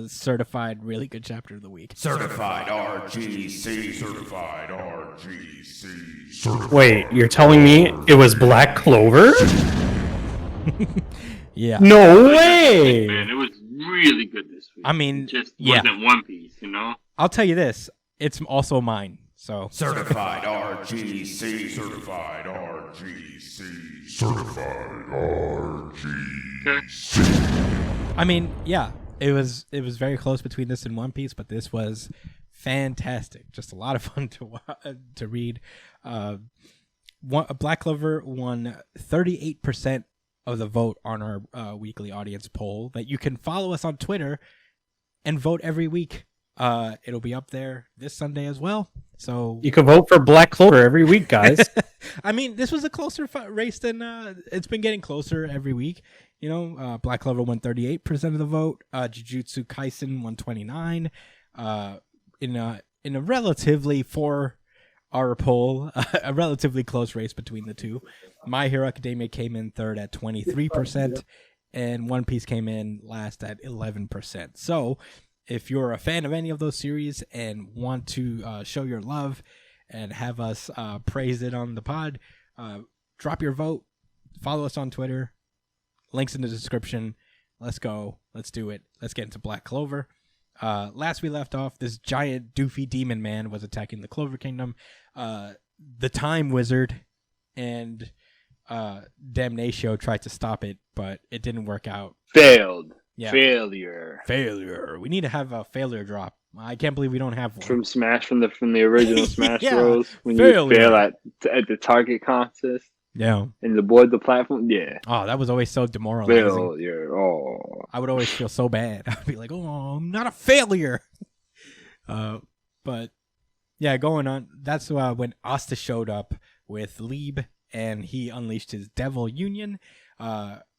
certified really good chapter of the week. Certified RGC. Certified RGC. Certified. Wait, you're telling me it was Black Clover? Yeah. No way! Man, it was really good this week. I mean, it just yeah. wasn't One Piece, I'll tell you this. It's also mine. So Certified RGC. Certified RGC. Certified RGC. Okay. I mean, yeah, it was very close between this and One Piece, but this was fantastic. Just a lot of fun to read. Black Clover won 38% of the vote on our weekly audience poll. That you can follow us on Twitter and vote every week. It'll be up there this Sunday as well. So You can vote for Black Clover every week, guys. I mean, this was a closer race than it's been getting closer every week. Black Clover won 38% of the vote. Jujutsu Kaisen won 29%. In a relatively, for our poll, a relatively close race between the two. My Hero Academia came in third at 23%, and One Piece came in last at 11%. So, if you're a fan of any of those series and want to show your love and have us praise it on the pod, drop your vote. Follow us on Twitter. Links in the description. Let's go. Let's do it. Let's get into Black Clover. Last we left off, this giant doofy demon man was attacking the Clover Kingdom. The Time Wizard and Damnatio tried to stop it, but it didn't work out. Failed. Yeah. Failure. We need to have a failure drop. I can't believe we don't have one. From Smash, from the original Smash Yeah. Bros. When Failure. you fail at the target contest Yeah. and avoid the platform. Yeah. Oh, that was always so demoralizing. Failure. Oh. I would always feel so bad. I'd be like, oh, I'm not a failure. But yeah, going on. That's when Asta showed up with Lieb and he unleashed his Devil Union.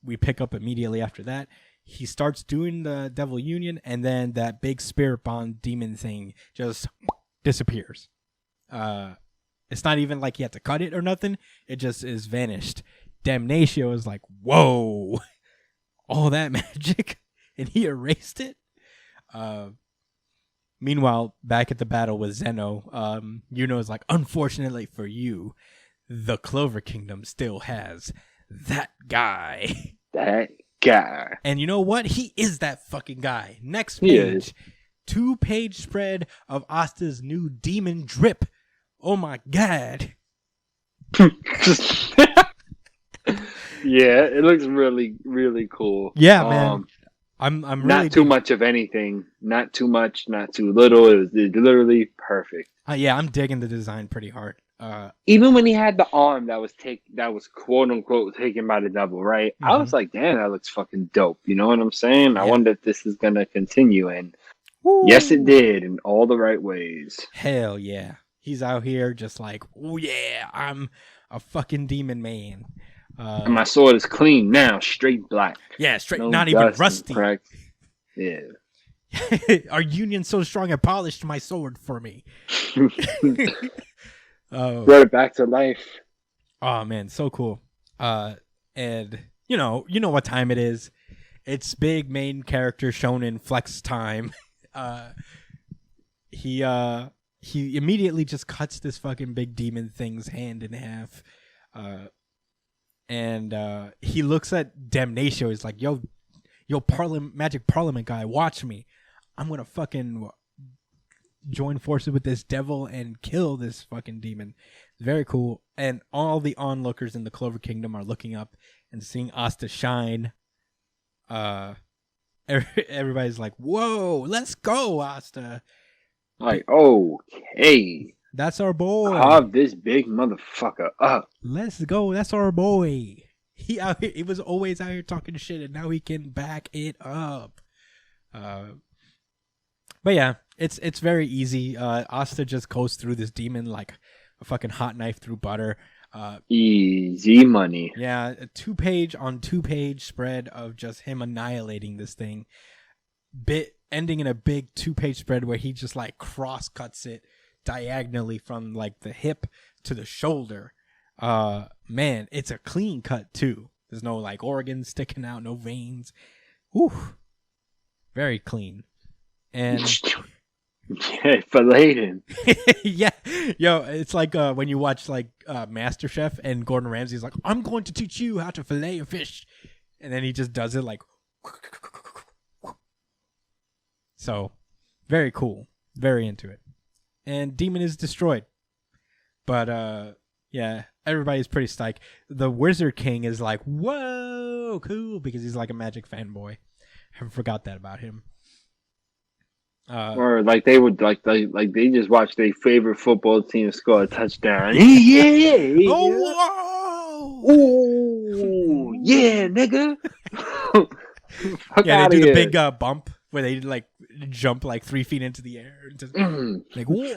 We pick up immediately after that. He starts doing the Devil Union, and then that big spirit bond demon thing just disappears. It's not even like he had to cut it or nothing. It just is vanished. Damnatio is like, whoa, all that magic, and he erased it. Meanwhile, back at the battle with Zeno, Yuno is like, unfortunately for you, the Clover Kingdom still has that guy. That guy. And you know what? He is that fucking guy. Next He page. is. 2-page spread of Asta's new demon drip. Oh my god. Yeah, it looks really, really cool. Yeah, man. I'm really not too much of anything. Not too much, not too little. It was literally perfect. yeah, I'm digging the design pretty hard. Even when he had the arm that was quote unquote taken by the devil, right? I was like, damn, that looks fucking dope. You know what I'm saying? I wonder if this is gonna continue, and yes, it did in all the right ways. Hell yeah. He's out here just like, oh yeah, I'm a fucking demon man. And my sword is clean now, straight black. Yeah, straight, No not even dust and rusty. cracks. Yeah. Our union's so strong, it polished my sword for me. Brought it back to life. Oh man, so cool. And you know what time it is. It's big main character shonen flex time. He immediately just cuts this fucking big demon thing's hand in half. and he looks at Damnatio. He's like, yo, magic parliament guy, watch me. I'm gonna fucking join forces with this devil and kill this fucking demon. Very cool. And all the onlookers in the Clover Kingdom are looking up and seeing Asta shine. Everybody's like, whoa, let's go, Asta. Like, okay. That's our boy. Carve this big motherfucker up. Let's go. That's our boy. He was always out here talking shit, and now he can back it up. But yeah, it's very easy. Asta just goes through this demon like a fucking hot knife through butter. Easy money. Yeah, a 2-page spread of just him annihilating this thing. Ending in a big 2-page spread where he just like cross cuts it diagonally from like the hip to the shoulder. Man, it's a clean cut too. There's no like organs sticking out, no veins. Ooh, very clean. And yeah, filleted him. yeah, yo, it's like when you watch like MasterChef and Gordon Ramsay's like, I'm going to teach you how to fillet a fish, and then he just does it like. So, very cool, very into it, and demon is destroyed. But yeah, everybody's pretty stoked. The Wizard King is like, whoa, cool, because he's like a Magic fanboy. I forgot that about him. Or like they would like they just watch their favorite football team score a touchdown. Yeah. Oh, whoa! Ooh, yeah, nigga. Yeah, they do the big bump where they like jump like 3 feet into the air, and just, like whoa.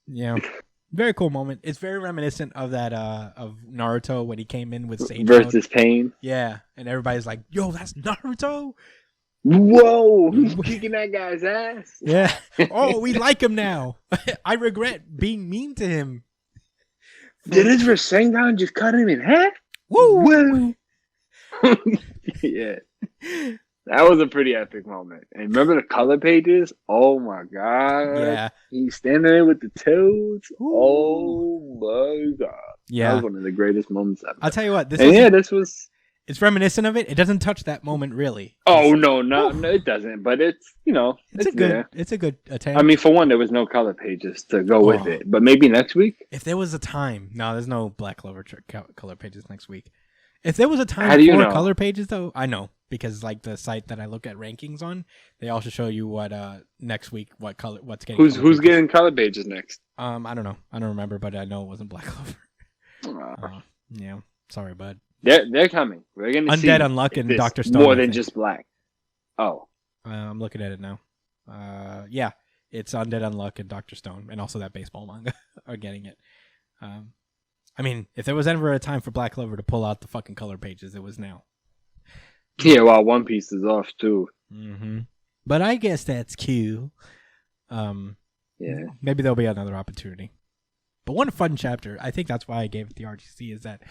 Yeah, very cool moment. It's very reminiscent of that of Naruto when he came in with Sage versus Pain. Yeah, and everybody's like, "Yo, that's Naruto." Whoa, he's kicking that guy's ass. Yeah. Oh, we like him now. I regret being mean to him. Did his Rasengan just cut him in half? Woo! Yeah. That was a pretty epic moment. And remember the color pages? Oh my god. Yeah. He's standing there with the toads. Ooh. Oh my god. Yeah. That was one of the greatest moments ever. I'll tell you what, this was it's reminiscent of it. It doesn't touch that moment really. Oh no, it doesn't. But it's it's a good there. it's a good attempt. I mean, for one, there was no color pages to go with it. But maybe next week. If there was a time, no, there's no Black Clover color pages next week. If there was a time How do you for know? color pages, though, I know because like the site that I look at rankings on, they also show you what next week what's getting. Who's getting color pages next? I don't know. I don't remember, but I know it wasn't Black Clover. Yeah, sorry, bud. They're coming. We're gonna see Undead Unluck and this Dr. Stone more I than think. just black. Oh, I'm looking at it now. Yeah, it's Undead Unluck and Dr. Stone, and also that baseball manga are getting it. I mean, if there was ever a time for Black Clover to pull out the fucking color pages, it was now. yeah. Well, One Piece is off too. Mm-hmm. But I guess that's cool. Yeah. Maybe there'll be another opportunity. But one fun chapter, I think that's why I gave it the RGC, is that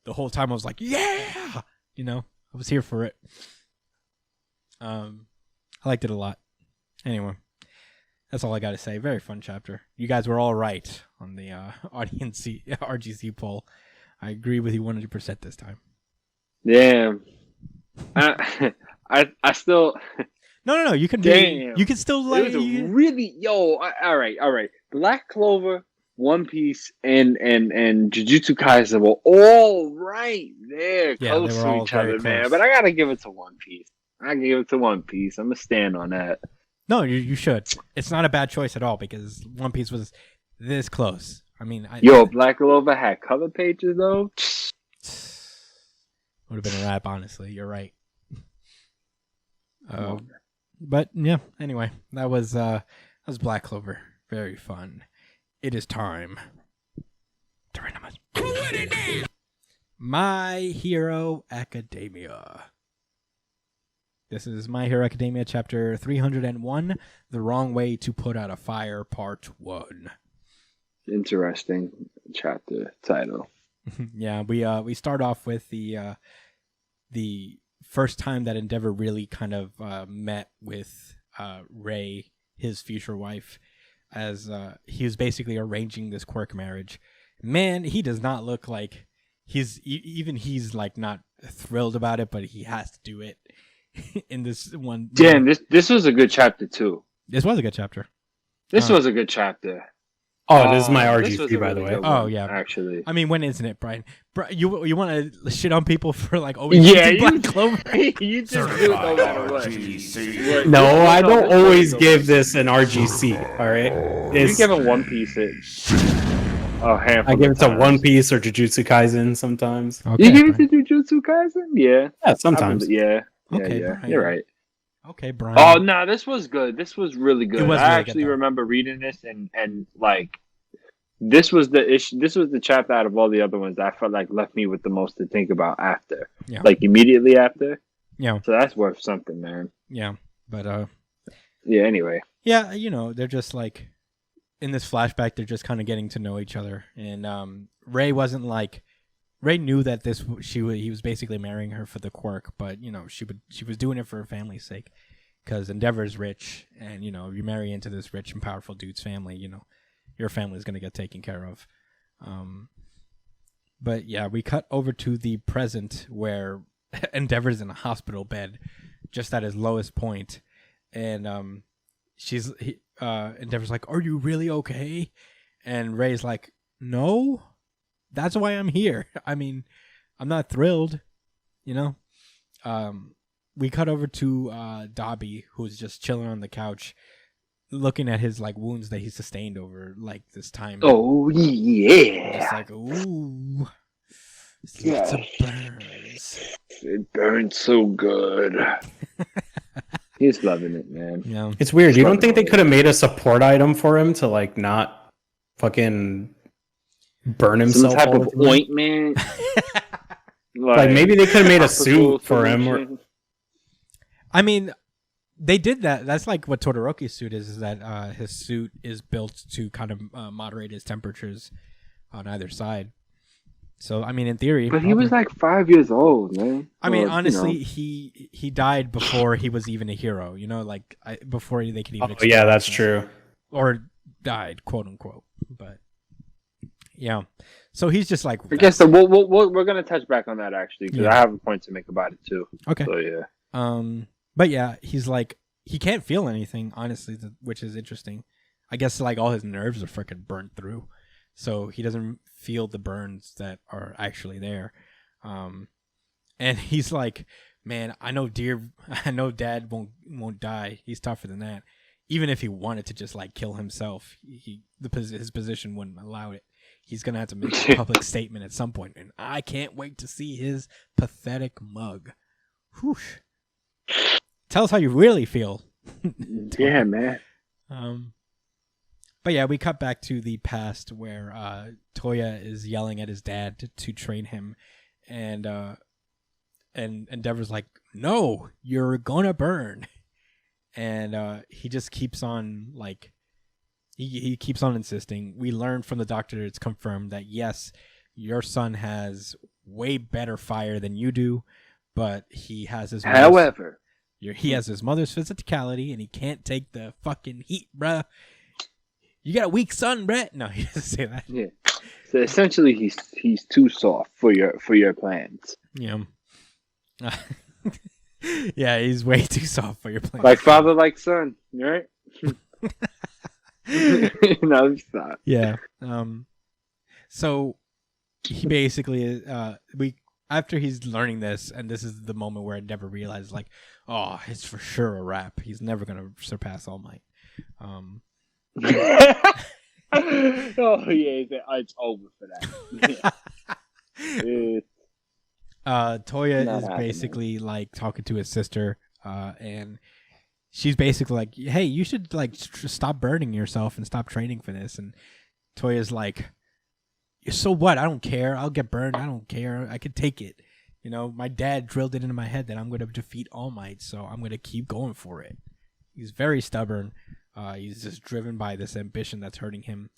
the whole time I was like, yeah! I was here for it. I liked it a lot. Anyway, that's all I got to say. Very fun chapter. You guys were all right on the audience RGC poll. I agree with you 100% this time. Yeah. I still. No. You can Damn. You can still It was a really all right. Black Clover, One Piece, and Jujutsu Kaisen were all right there, Yeah, close they were to all each very other, man. close. But I gotta give it to One Piece. I'm gonna stand on that. No, you should. It's not a bad choice at all because One Piece was this close. I mean, Black Clover had color pages though. would have been a wrap. Honestly, you're right. But yeah. Anyway, that was Black Clover. Very fun. It is time to randomize. My Hero Academia. This is My Hero Academia, chapter 301, The Wrong Way to Put Out a Fire, part 1. Interesting chapter title. Yeah, we start off with the first time that Endeavor really kind of met with Ray, his future wife, as he was basically arranging this quirk marriage. man, he does not look like he's like not thrilled about it, but he has to do it in this one. Damn, this was a good chapter too. This was a good chapter. This was a good chapter. Oh, this is my This was RGC, a by the really way. good Oh, one, yeah. actually. I mean, when isn't it, Brian? You want to shit on people for like always Yeah, using Black Clover? you just do it no matter what. RGC. No, I No, don't this always was- give this an RGC. All right, You give it One Piece it. Oh, handful I give of it to times. One Piece or Jujutsu Kaisen sometimes. Okay, You give it Brian. to Jujutsu Kaisen? Yeah. Yeah, sometimes. Yeah. Okay, Yeah. Brian. You're right. Okay, Brian. Oh no, this was good. This was really good. It was I really good, actually though. remember reading this and like this was the issue. This was the chapter out of all the other ones that I felt like left me with the most to think about after. Yeah. Like immediately after. Yeah. So that's worth something, man. Yeah, but Yeah. Anyway. yeah, they're just like in this flashback. They're just kind of getting to know each other, and Ray wasn't like. Ray knew that he was basically marrying her for the quirk, but she was doing it for her family's sake, because Endeavor's rich, and you marry into this rich and powerful dude's family, your family's gonna get taken care of. But yeah, we cut over to the present where Endeavor's in a hospital bed, just at his lowest point, and Endeavor's like, "Are you really okay?" And Ray's like, "No. That's why I'm here. I mean, I'm not thrilled, We cut over to Dobby, who's just chilling on the couch, looking at his like wounds that he sustained over like this time. Oh yeah. Just like, ooh, Yeah. lots of burns. It burned so good. He's loving it, man. Yeah, It's weird. You don't think they could have made a support item for him to like not fucking burn Some himself? type all of the time? ointment. Like maybe they could have made a topical suit for him. Or, solution. I mean, they did that. That's like what Todorokis' suit is that his suit is built to kind of moderate his temperatures on either side. So, I mean, in theory, But he was like 5 years old, man. I mean, Well, honestly, he died before he was even a hero. Before they could even. oh yeah, that's explain true. or died, quote unquote. But yeah, so he's just like, I guess we're gonna touch back on that actually because Yeah. I have a point to make about it too. okay. So yeah, But yeah, he's like, he can't feel anything, honestly, which is interesting. I guess like all his nerves are freaking burnt through, so he doesn't feel the burns that are actually there. And he's like, man, I know Dad won't die. He's tougher than that. Even if he wanted to just like kill himself, his position wouldn't allow it. He's gonna have to make a public statement at some point, and I can't wait to see his pathetic mug. Whoosh. Tell us how you really feel. yeah, man. But yeah, we cut back to the past where Toya is yelling at his dad to train him, and Endeavor's like, "No, you're gonna burn," and he just keeps on like. He keeps on insisting. We learn from the doctor, it's confirmed that yes, your son has way better fire than you do, but he has his However, he has his mother's physicality, and he can't take the fucking heat, bruh. You got a weak son, Brett. No, he doesn't say that. yeah. So essentially, he's too soft for your plans. Yeah. Yeah, he's way too soft for your plan. Like father, like son, right? No, stop. Yeah. So he basically after he's learning this, and this is the moment where I never realized, like, oh, it's for sure a wrap. He's never gonna surpass All Might. Oh yeah, it's over for that. Toya Not is happening. basically like talking to his sister, and she's basically like, "Hey, you should like stop burning yourself and stop training for this." And Toya's like, "So what? I don't care. I'll get burned. I don't care. I could take it. My dad drilled it into my head that I'm going to defeat All Might, so I'm going to keep going for it." He's very stubborn. He's just driven by this ambition that's hurting him.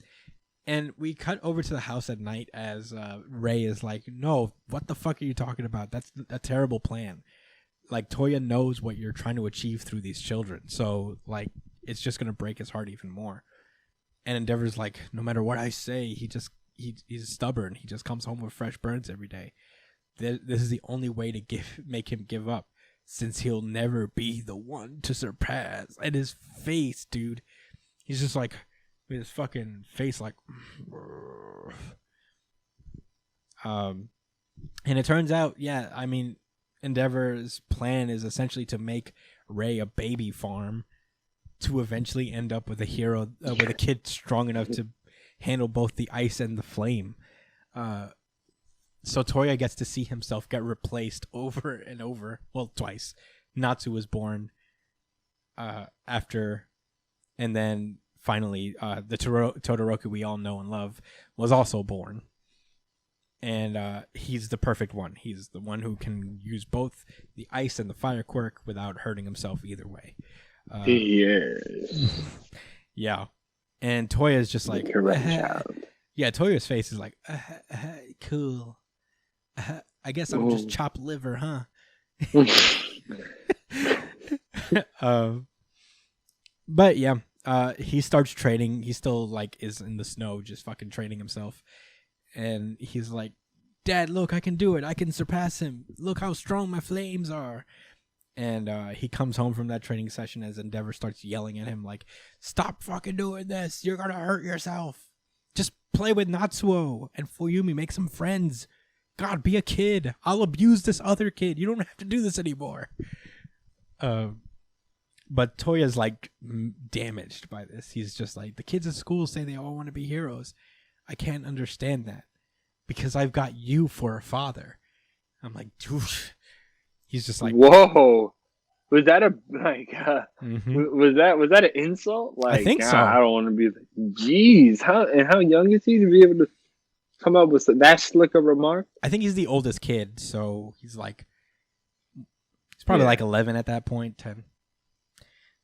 And we cut over to the house at night as Ray is like, "No, what the fuck are you talking about? That's a terrible plan. Like, Toya knows what you're trying to achieve through these children. So, like, it's just going to break his heart even more." And Endeavor's like, "No matter what I say, he just he's stubborn. He just comes home with fresh burns every day. This is the only way to make him give up, since he'll never be the one to surpass. And his face, dude, he's just like, with his fucking face like, and it turns out, yeah, I mean, Endeavor's plan is essentially to make Ray a baby farm to eventually end up with a hero, with a kid strong enough to handle both the ice and the flame. So Toya gets to see himself get replaced over and over. Well, twice. Natsu was born after, and then finally the Todoroki we all know and love was also born. And he's the perfect one. He's the one who can use both the ice and the fire quirk without hurting himself either way. Yes. Yeah. And Toya's just like, yeah, Toya's face is like, cool. I guess I'll just chop liver, huh? But yeah, he starts training. He still like is in the snow, just fucking training himself. And he's like, Dad, look, I can do it. I can surpass him. Look how strong my flames are. And he comes home from that training session as Endeavor starts yelling at him like, stop fucking doing this. You're going to hurt yourself. Just play with Natsuo and Fuyumi. Make some friends. God, be a kid. I'll abuse this other kid. You don't have to do this anymore. But Toya's like damaged by this. He's just like, the kids at school say they all want to be heroes. I can't understand that because I've got you for a father. I'm like, dude. He's just like, whoa. Was that a mm-hmm. was that an insult? Like, I think so. I don't want to be like, jeez, how young is he to be able to come up with that slick a remark? I think he's the oldest kid, so he's like, he's probably like 11 at that point, 10.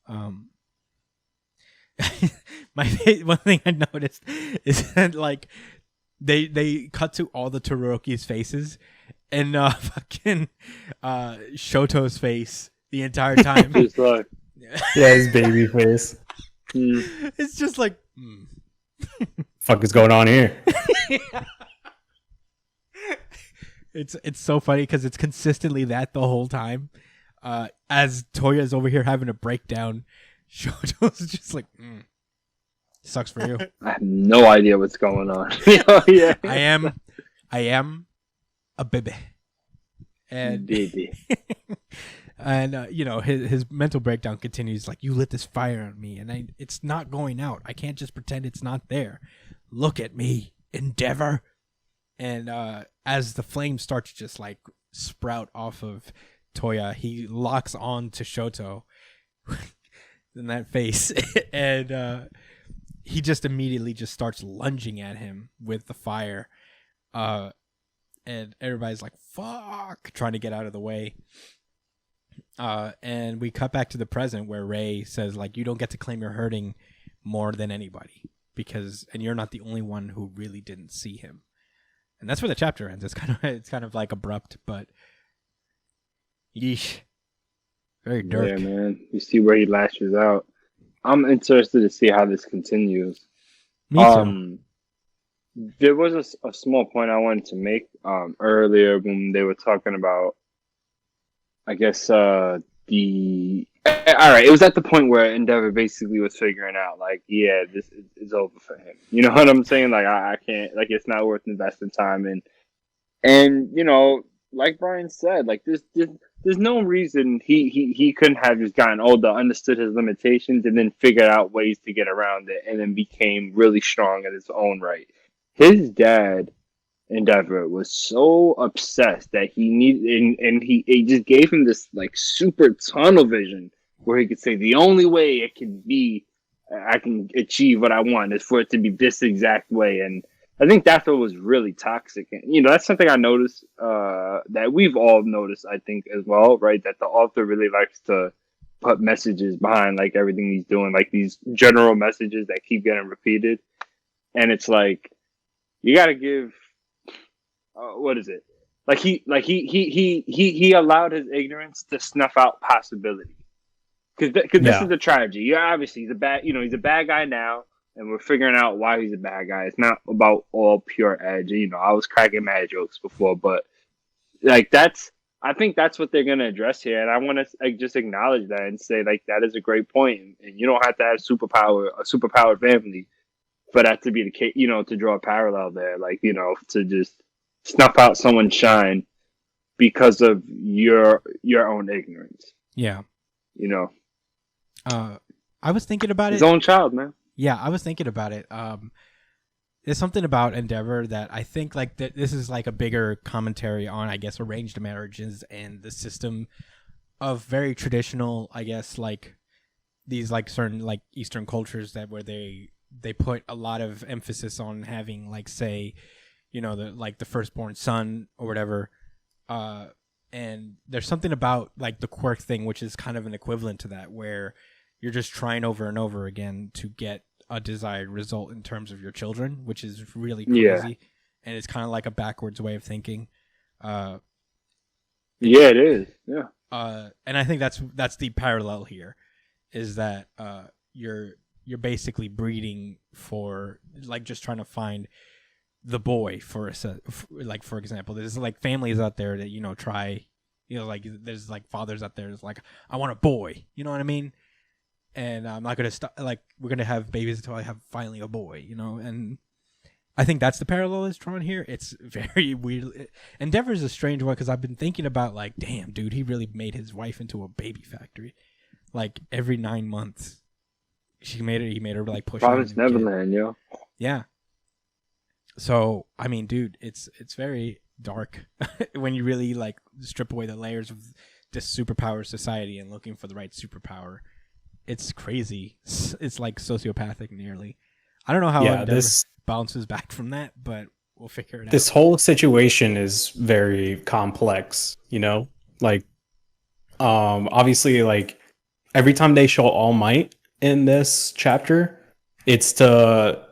One thing I noticed is that like they cut to all the Todorokis' faces and fucking Shoto's face the entire time. Just like, Yeah, his baby face. It's just like, Fuck is going on here? It's so funny because it's consistently that the whole time. As Toya's over here having a breakdown, Shoto's just like, sucks for you. I have no idea what's going on. Yeah. I am a baby. And baby. and you know, his mental breakdown continues like, you lit this fire on me and it's not going out. I can't just pretend it's not there. Look at me, Endeavor. And as the flame starts to just like sprout off of Toya, he locks on to Shoto in that face. And he just immediately just starts lunging at him with the fire. And everybody's like, fuck, trying to get out of the way. And we cut back to the present where Ray says, like, you don't get to claim you're hurting more than anybody and you're not the only one who really didn't see him. And that's where the chapter ends. It's kind of like abrupt, but yeesh. Very dark. Yeah, man. You see where he lashes out. I'm interested to see how this continues. Me too. There was a small point I wanted to make earlier when they were talking about, I guess, all right, it was at the point where Endeavor basically was figuring out, like, yeah, this is over for him. You know what I'm saying? Like, I can't, like, it's not worth investing time in. And, you know, like Brian said, like, there's no reason he couldn't have just gotten older, understood his limitations, and then figured out ways to get around it, and then became really strong in his own right. His dad, Endeavor, was so obsessed that he needed, and he just gave him this like super tunnel vision where he could say the only way it can be, I can achieve what I want is for it to be this exact way. And I think that's what was really toxic. And, you know, that's something I noticed that we've all noticed, I think, as well, right? That the author really likes to put messages behind like everything he's doing, like these general messages that keep getting repeated. And it's like, you got to give, what is it? Like he allowed his ignorance to snuff out possibility. Because this is the tragedy. Yeah, obviously he's a bad guy now. and we're figuring out why he's a bad guy. It's not about all pure edge. You know, I was cracking mad jokes before, but like I think that's what they're gonna address here, and I want to like just acknowledge that and say like that is a great point, and you don't have to have a superpowered family for that to be the case. You know, to draw a parallel there, like you know, to just snuff out someone's shine because of your own ignorance. Yeah. You know, I was thinking about his it. own child, man. Yeah, I was thinking about it. There's something about Endeavor that I think like that this is like a bigger commentary on, I guess, arranged marriages and the system of very traditional, I guess, like these like certain like Eastern cultures that where they put a lot of emphasis on having like, say, you know, the firstborn son or whatever. And there's something about like the quirk thing, which is kind of an equivalent to that, where you're just trying over and over again to get a desired result in terms of your children, which is really crazy. Yeah. And it's kind of like a backwards way of thinking. Yeah, it is. Yeah. And I think that's the parallel here, is that you're basically breeding for like just trying to find the boy for like, for example, there's like families out there that, you know, try, you know, like there's like fathers out there that's like, I want a boy, you know what I mean? And I'm not going to stop, like, we're going to have babies until I have finally a boy, you know? And I think that's the parallel that's drawn here. It's very weird. Endeavor is a strange one because I've been thinking about, like, damn, dude, he really made his wife into a baby factory. Like, every 9 months, he made her, like, push Promised out a new kid. Neverland, yo. Yeah. So, I mean, dude, it's very dark when you really, like, strip away the layers of this superpower society and looking for the right superpower. It's crazy. It's like sociopathic nearly. I don't know how Endeavor bounces back from that, but we'll figure it out. This whole situation is very complex, you know? Like, obviously, like, every time they show All Might in this chapter, it's to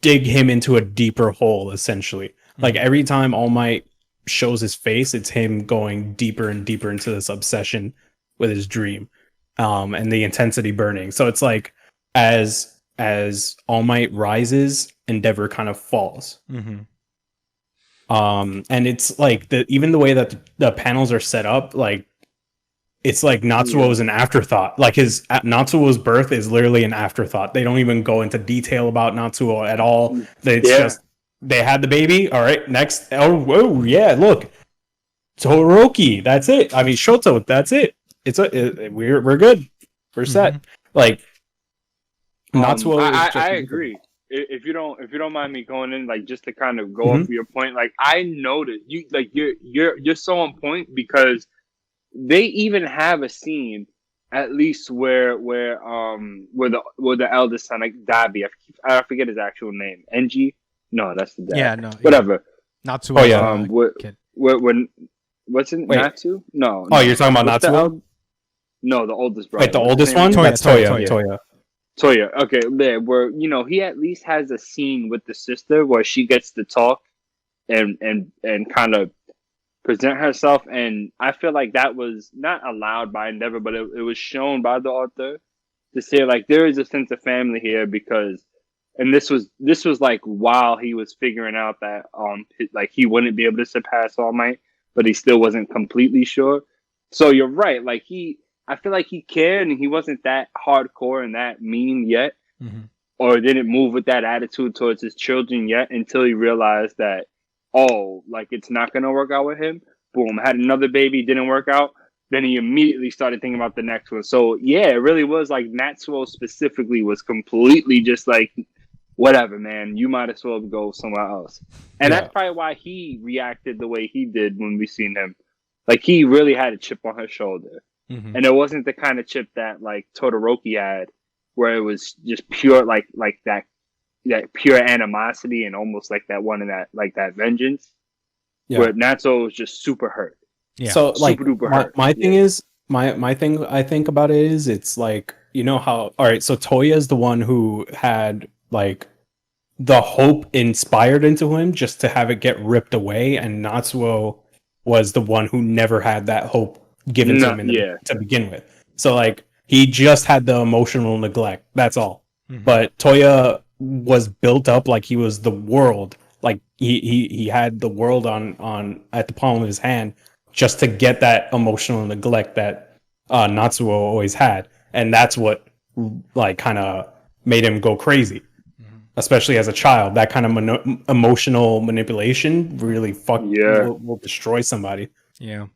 dig him into a deeper hole, essentially. Mm-hmm. Like, every time All Might shows his face, it's him going deeper and deeper into this obsession with his dream. And the intensity burning. So it's like as All Might rises, Endeavor kind of falls. Mm-hmm. And it's like even the way that the panels are set up, like it's like Natsuo is an afterthought. Like Natsuo's birth is literally an afterthought. They don't even go into detail about Natsuo at all. It's just they had the baby. All right, next. Oh, whoa, yeah, look, Todoroki. That's it. I mean, Shoto. That's it. We're good. We're set. Mm-hmm. Like Natsuo. I agree. If you don't mind me going in, like just to kind of go off your point, like I noticed you're so on point because they even have a scene at least where the eldest son, like Dabi, I forget his actual name. Enji? No, that's the dad. Yeah, no, whatever. Natsuo. Oh yeah. When what's it? Wait. Natsu? No. Oh, you're talking about Natsuo? No, the oldest brother. Wait, the oldest one? That's Toya. Toya. Okay, there. Where he at least has a scene with the sister where she gets to talk and kind of present herself, and I feel like that was not allowed by Endeavor, but it was shown by the author to say like there is a sense of family here because, and this was like while he was figuring out that like he wouldn't be able to surpass All Might, but he still wasn't completely sure. So you're right, like I feel like he cared and he wasn't that hardcore and that mean yet, or didn't move with that attitude towards his children yet until he realized that, like it's not going to work out with him. Boom, had another baby, didn't work out. Then he immediately started thinking about the next one. So yeah, it really was like Natsuo specifically was completely just like, whatever, man, you might as well go somewhere else. And that's probably why he reacted the way he did when we seen him. Like he really had a chip on his shoulder. Mm-hmm. And it wasn't the kind of chip that like Todoroki had, where it was just pure like that pure animosity and almost like that one in that like that vengeance. Yeah. Where Natsuo was just super hurt. Yeah. So like my thing is my thing I think about it is it's like, you know how, all right, so Toya is the one who had like the hope inspired into him just to have it get ripped away, and Natsuo was the one who never had that hope given to him to begin with. So like he just had the emotional neglect. That's all. but Toya was built up like he was the world. Like he had the world on at the palm of his hand just to get that emotional neglect that Natsuo always had, and that's what like kind of made him go crazy, especially as a child. That kind of emotional manipulation really will destroy somebody. Yeah.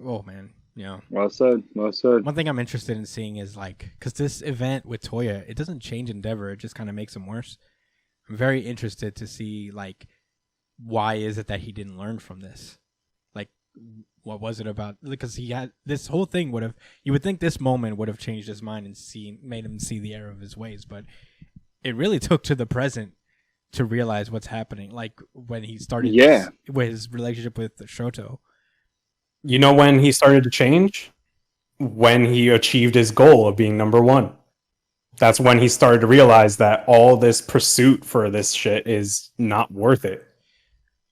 Oh man. Yeah. Well said. Well said. One thing I'm interested in seeing is like, because this event with Toya, it doesn't change Endeavor, it just kind of makes him worse. I'm very interested to see like, why is it that he didn't learn from this? Like, what was it about? Because he had this whole thing would have, you would think this moment would have changed his mind and made him see the error of his ways, but it really took to the present to realize what's happening. Like when he started with his relationship with Shoto. You know when he started to change? When he achieved his goal of being number one. That's when he started to realize that all this pursuit for this shit is not worth it.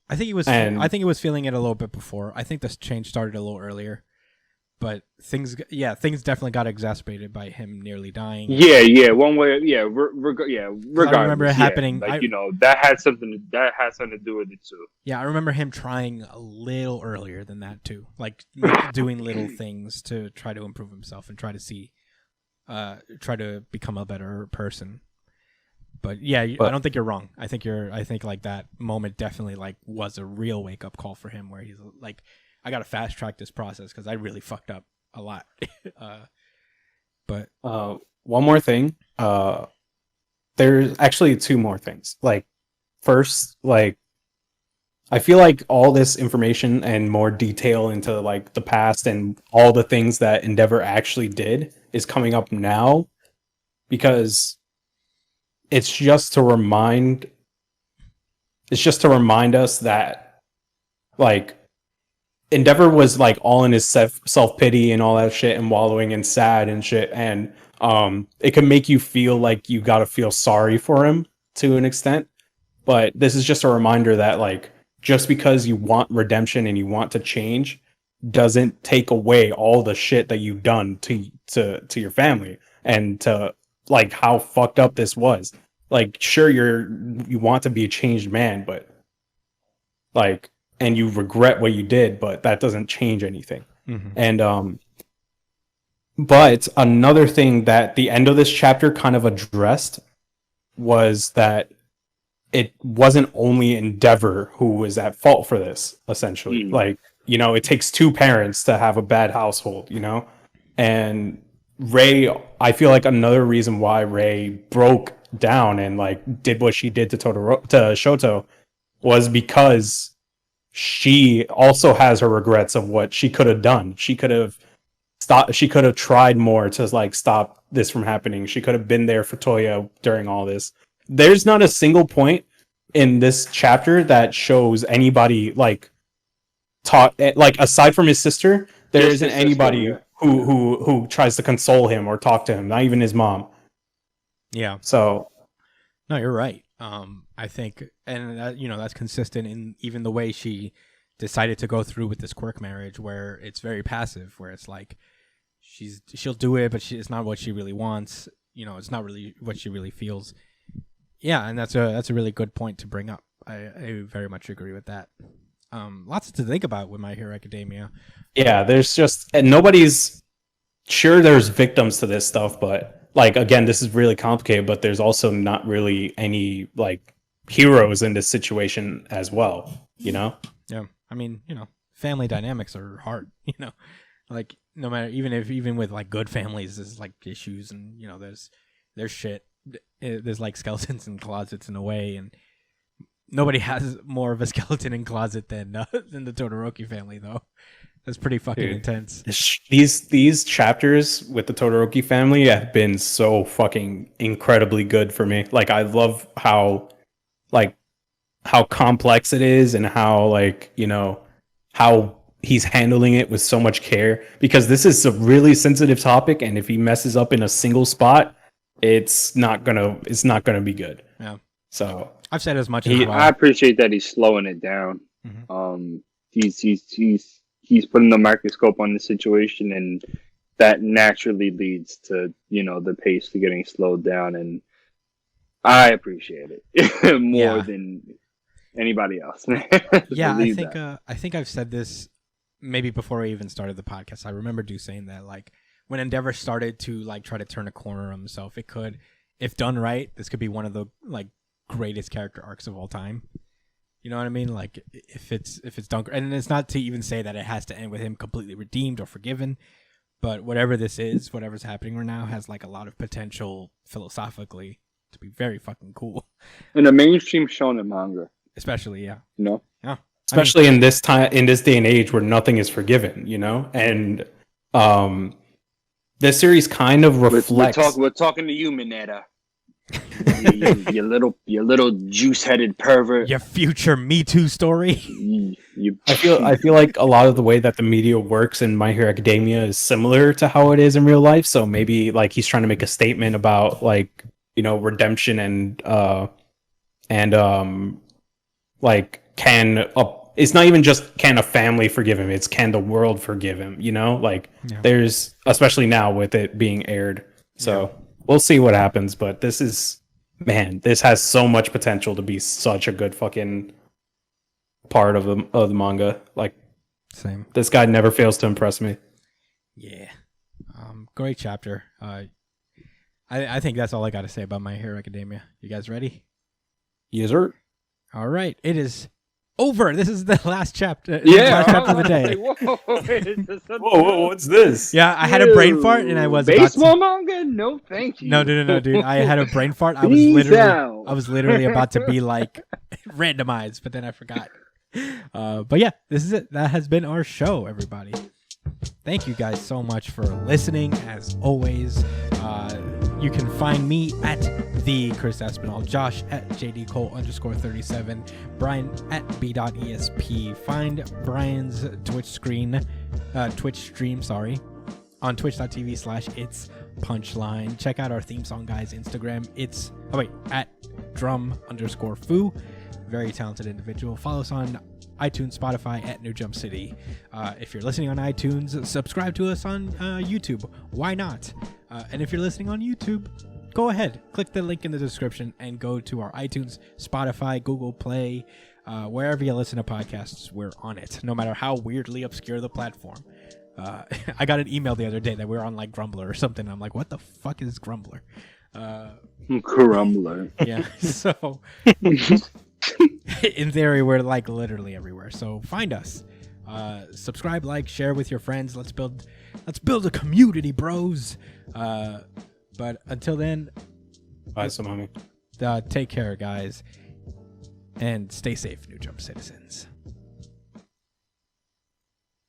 I think he was feeling it a little bit before. I think this change started a little earlier. But things definitely got exacerbated by him nearly dying. Yeah, one way, regardless. I remember it happening. Like, that had something to do with it too. Yeah, I remember him trying a little earlier than that too, like doing little things to try to improve himself and try to become a better person. But yeah, I don't think you're wrong. I think like that moment definitely like was a real wake up call for him, where he's like, I gotta fast track this process because I really fucked up a lot. But one more thing. There's actually two more things. Like, first, like, I feel like all this information and more detail into like the past and all the things that Endeavor actually did is coming up now, because it's just to remind us that like Endeavor was like all in his self-pity and all that shit and wallowing in sad and shit, and it can make you feel like you gotta feel sorry for him to an extent. But this is just a reminder that like, just because you want redemption and you want to change doesn't take away all the shit that you've done to your family and to like how fucked up this was. Like, sure, you want to be a changed man, but like, and you regret what you did, but that doesn't change anything. Mm-hmm. And but another thing that the end of this chapter kind of addressed was that it wasn't only Endeavor who was at fault for this, essentially. Like, it takes two parents to have a bad household, and Rei, I feel like another reason why Rei broke down and like did what she did to Shoto was because she also has her regrets of what she could have done. She could have tried more to like stop this from happening. She could have been there for Toya during all this. There's not a single point in this chapter that shows anybody like aside from his sister, there isn't anybody who tries to console him or talk to him, not even his mom. Yeah. So no, you're right. I think, and that's consistent in even the way she decided to go through with this quirk marriage, where it's very passive, where it's like she'll do it, but it's not what she really wants. It's not really what she really feels. Yeah, and that's a really good point to bring up. I very much agree with that. Lots to think about with My Hero Academia. Yeah, and nobody's sure there's victims to this stuff, but like, again, this is really complicated, but there's also not really any like heroes in this situation as well, Yeah. I mean, family dynamics are hard, like no matter, even with like good families, there's like issues and, there's shit. There's like skeletons in closets in a way, and nobody has more of a skeleton in closet than the Todoroki family, though. That's pretty fucking intense. These chapters with the Todoroki family have been so fucking incredibly good for me. Like, I love how complex it is and how like, how he's handling it with so much care, because this is a really sensitive topic, and if he messes up in a single spot, it's not gonna be good. Yeah. So I've said as much as well. I appreciate that he's slowing it down. Mm-hmm. He's putting the microscope on the situation, and that naturally leads to, the pace to getting slowed down, and I appreciate it more than anybody else. Yeah, I think I've said this maybe before I even started the podcast. I remember saying that, like, when Endeavor started to like try to turn a corner on himself, it could, if done right, this could be one of the like greatest character arcs of all time. You know what I mean? Like, if it's done, and it's not to even say that it has to end with him completely redeemed or forgiven, but whatever this is, whatever's happening right now, has like a lot of potential philosophically to be very fucking cool. In a mainstream shonen manga, especially, yeah. Yeah. Especially in this time, in this day and age where nothing is forgiven, and this series kind of reflects. We're talking to you, Mineta. you little juice-headed pervert. Your future Me Too story. I feel like a lot of the way that the media works in My Hero Academia is similar to how it is in real life. So maybe like he's trying to make a statement about like, redemption and like it's not even just can a family forgive him, it's can the world forgive him, there's, especially now with it being aired. So we'll see what happens, but this has so much potential to be such a good fucking part of the manga. Like, same. This guy never fails to impress me. Yeah. Great chapter. I think that's all I got to say about My Hero Academia. You guys ready? Yes, sir. All right. It is over. This is the last chapter. Yeah. Last chapter of the day. Whoa, what's this? Yeah, I had a brain fart and I was baseball manga. No, thank you. No, dude. I had a brain fart. I was literally about to be like randomized, but then I forgot. But yeah, this is it. That has been our show, everybody. Thank you guys so much for listening. As always, you can find me at the Chris Aspinall, Josh at JDCole_37, Brian at B.ESP. Find Brian's Twitch stream, on twitch.tv/It's Punchline. Check out our theme song guy's Instagram. At drum_foo. Very talented individual. Follow us on iTunes, Spotify at New Jump City. If you're listening on iTunes, subscribe to us on YouTube. Why not? And if you're listening on YouTube, go ahead, click the link in the description and go to our iTunes, Spotify, Google Play, wherever you listen to podcasts, we're on it. No matter how weirdly obscure the platform. I got an email the other day that we're on like Grumbler or something. I'm like, what the fuck is Grumbler? Grumbler. Yeah. So in theory, we're like literally everywhere. So find us. Subscribe, like, share with your friends. Let's build a community, bros. But until then, bye, Samami. Take care, guys, and stay safe, New Jump citizens.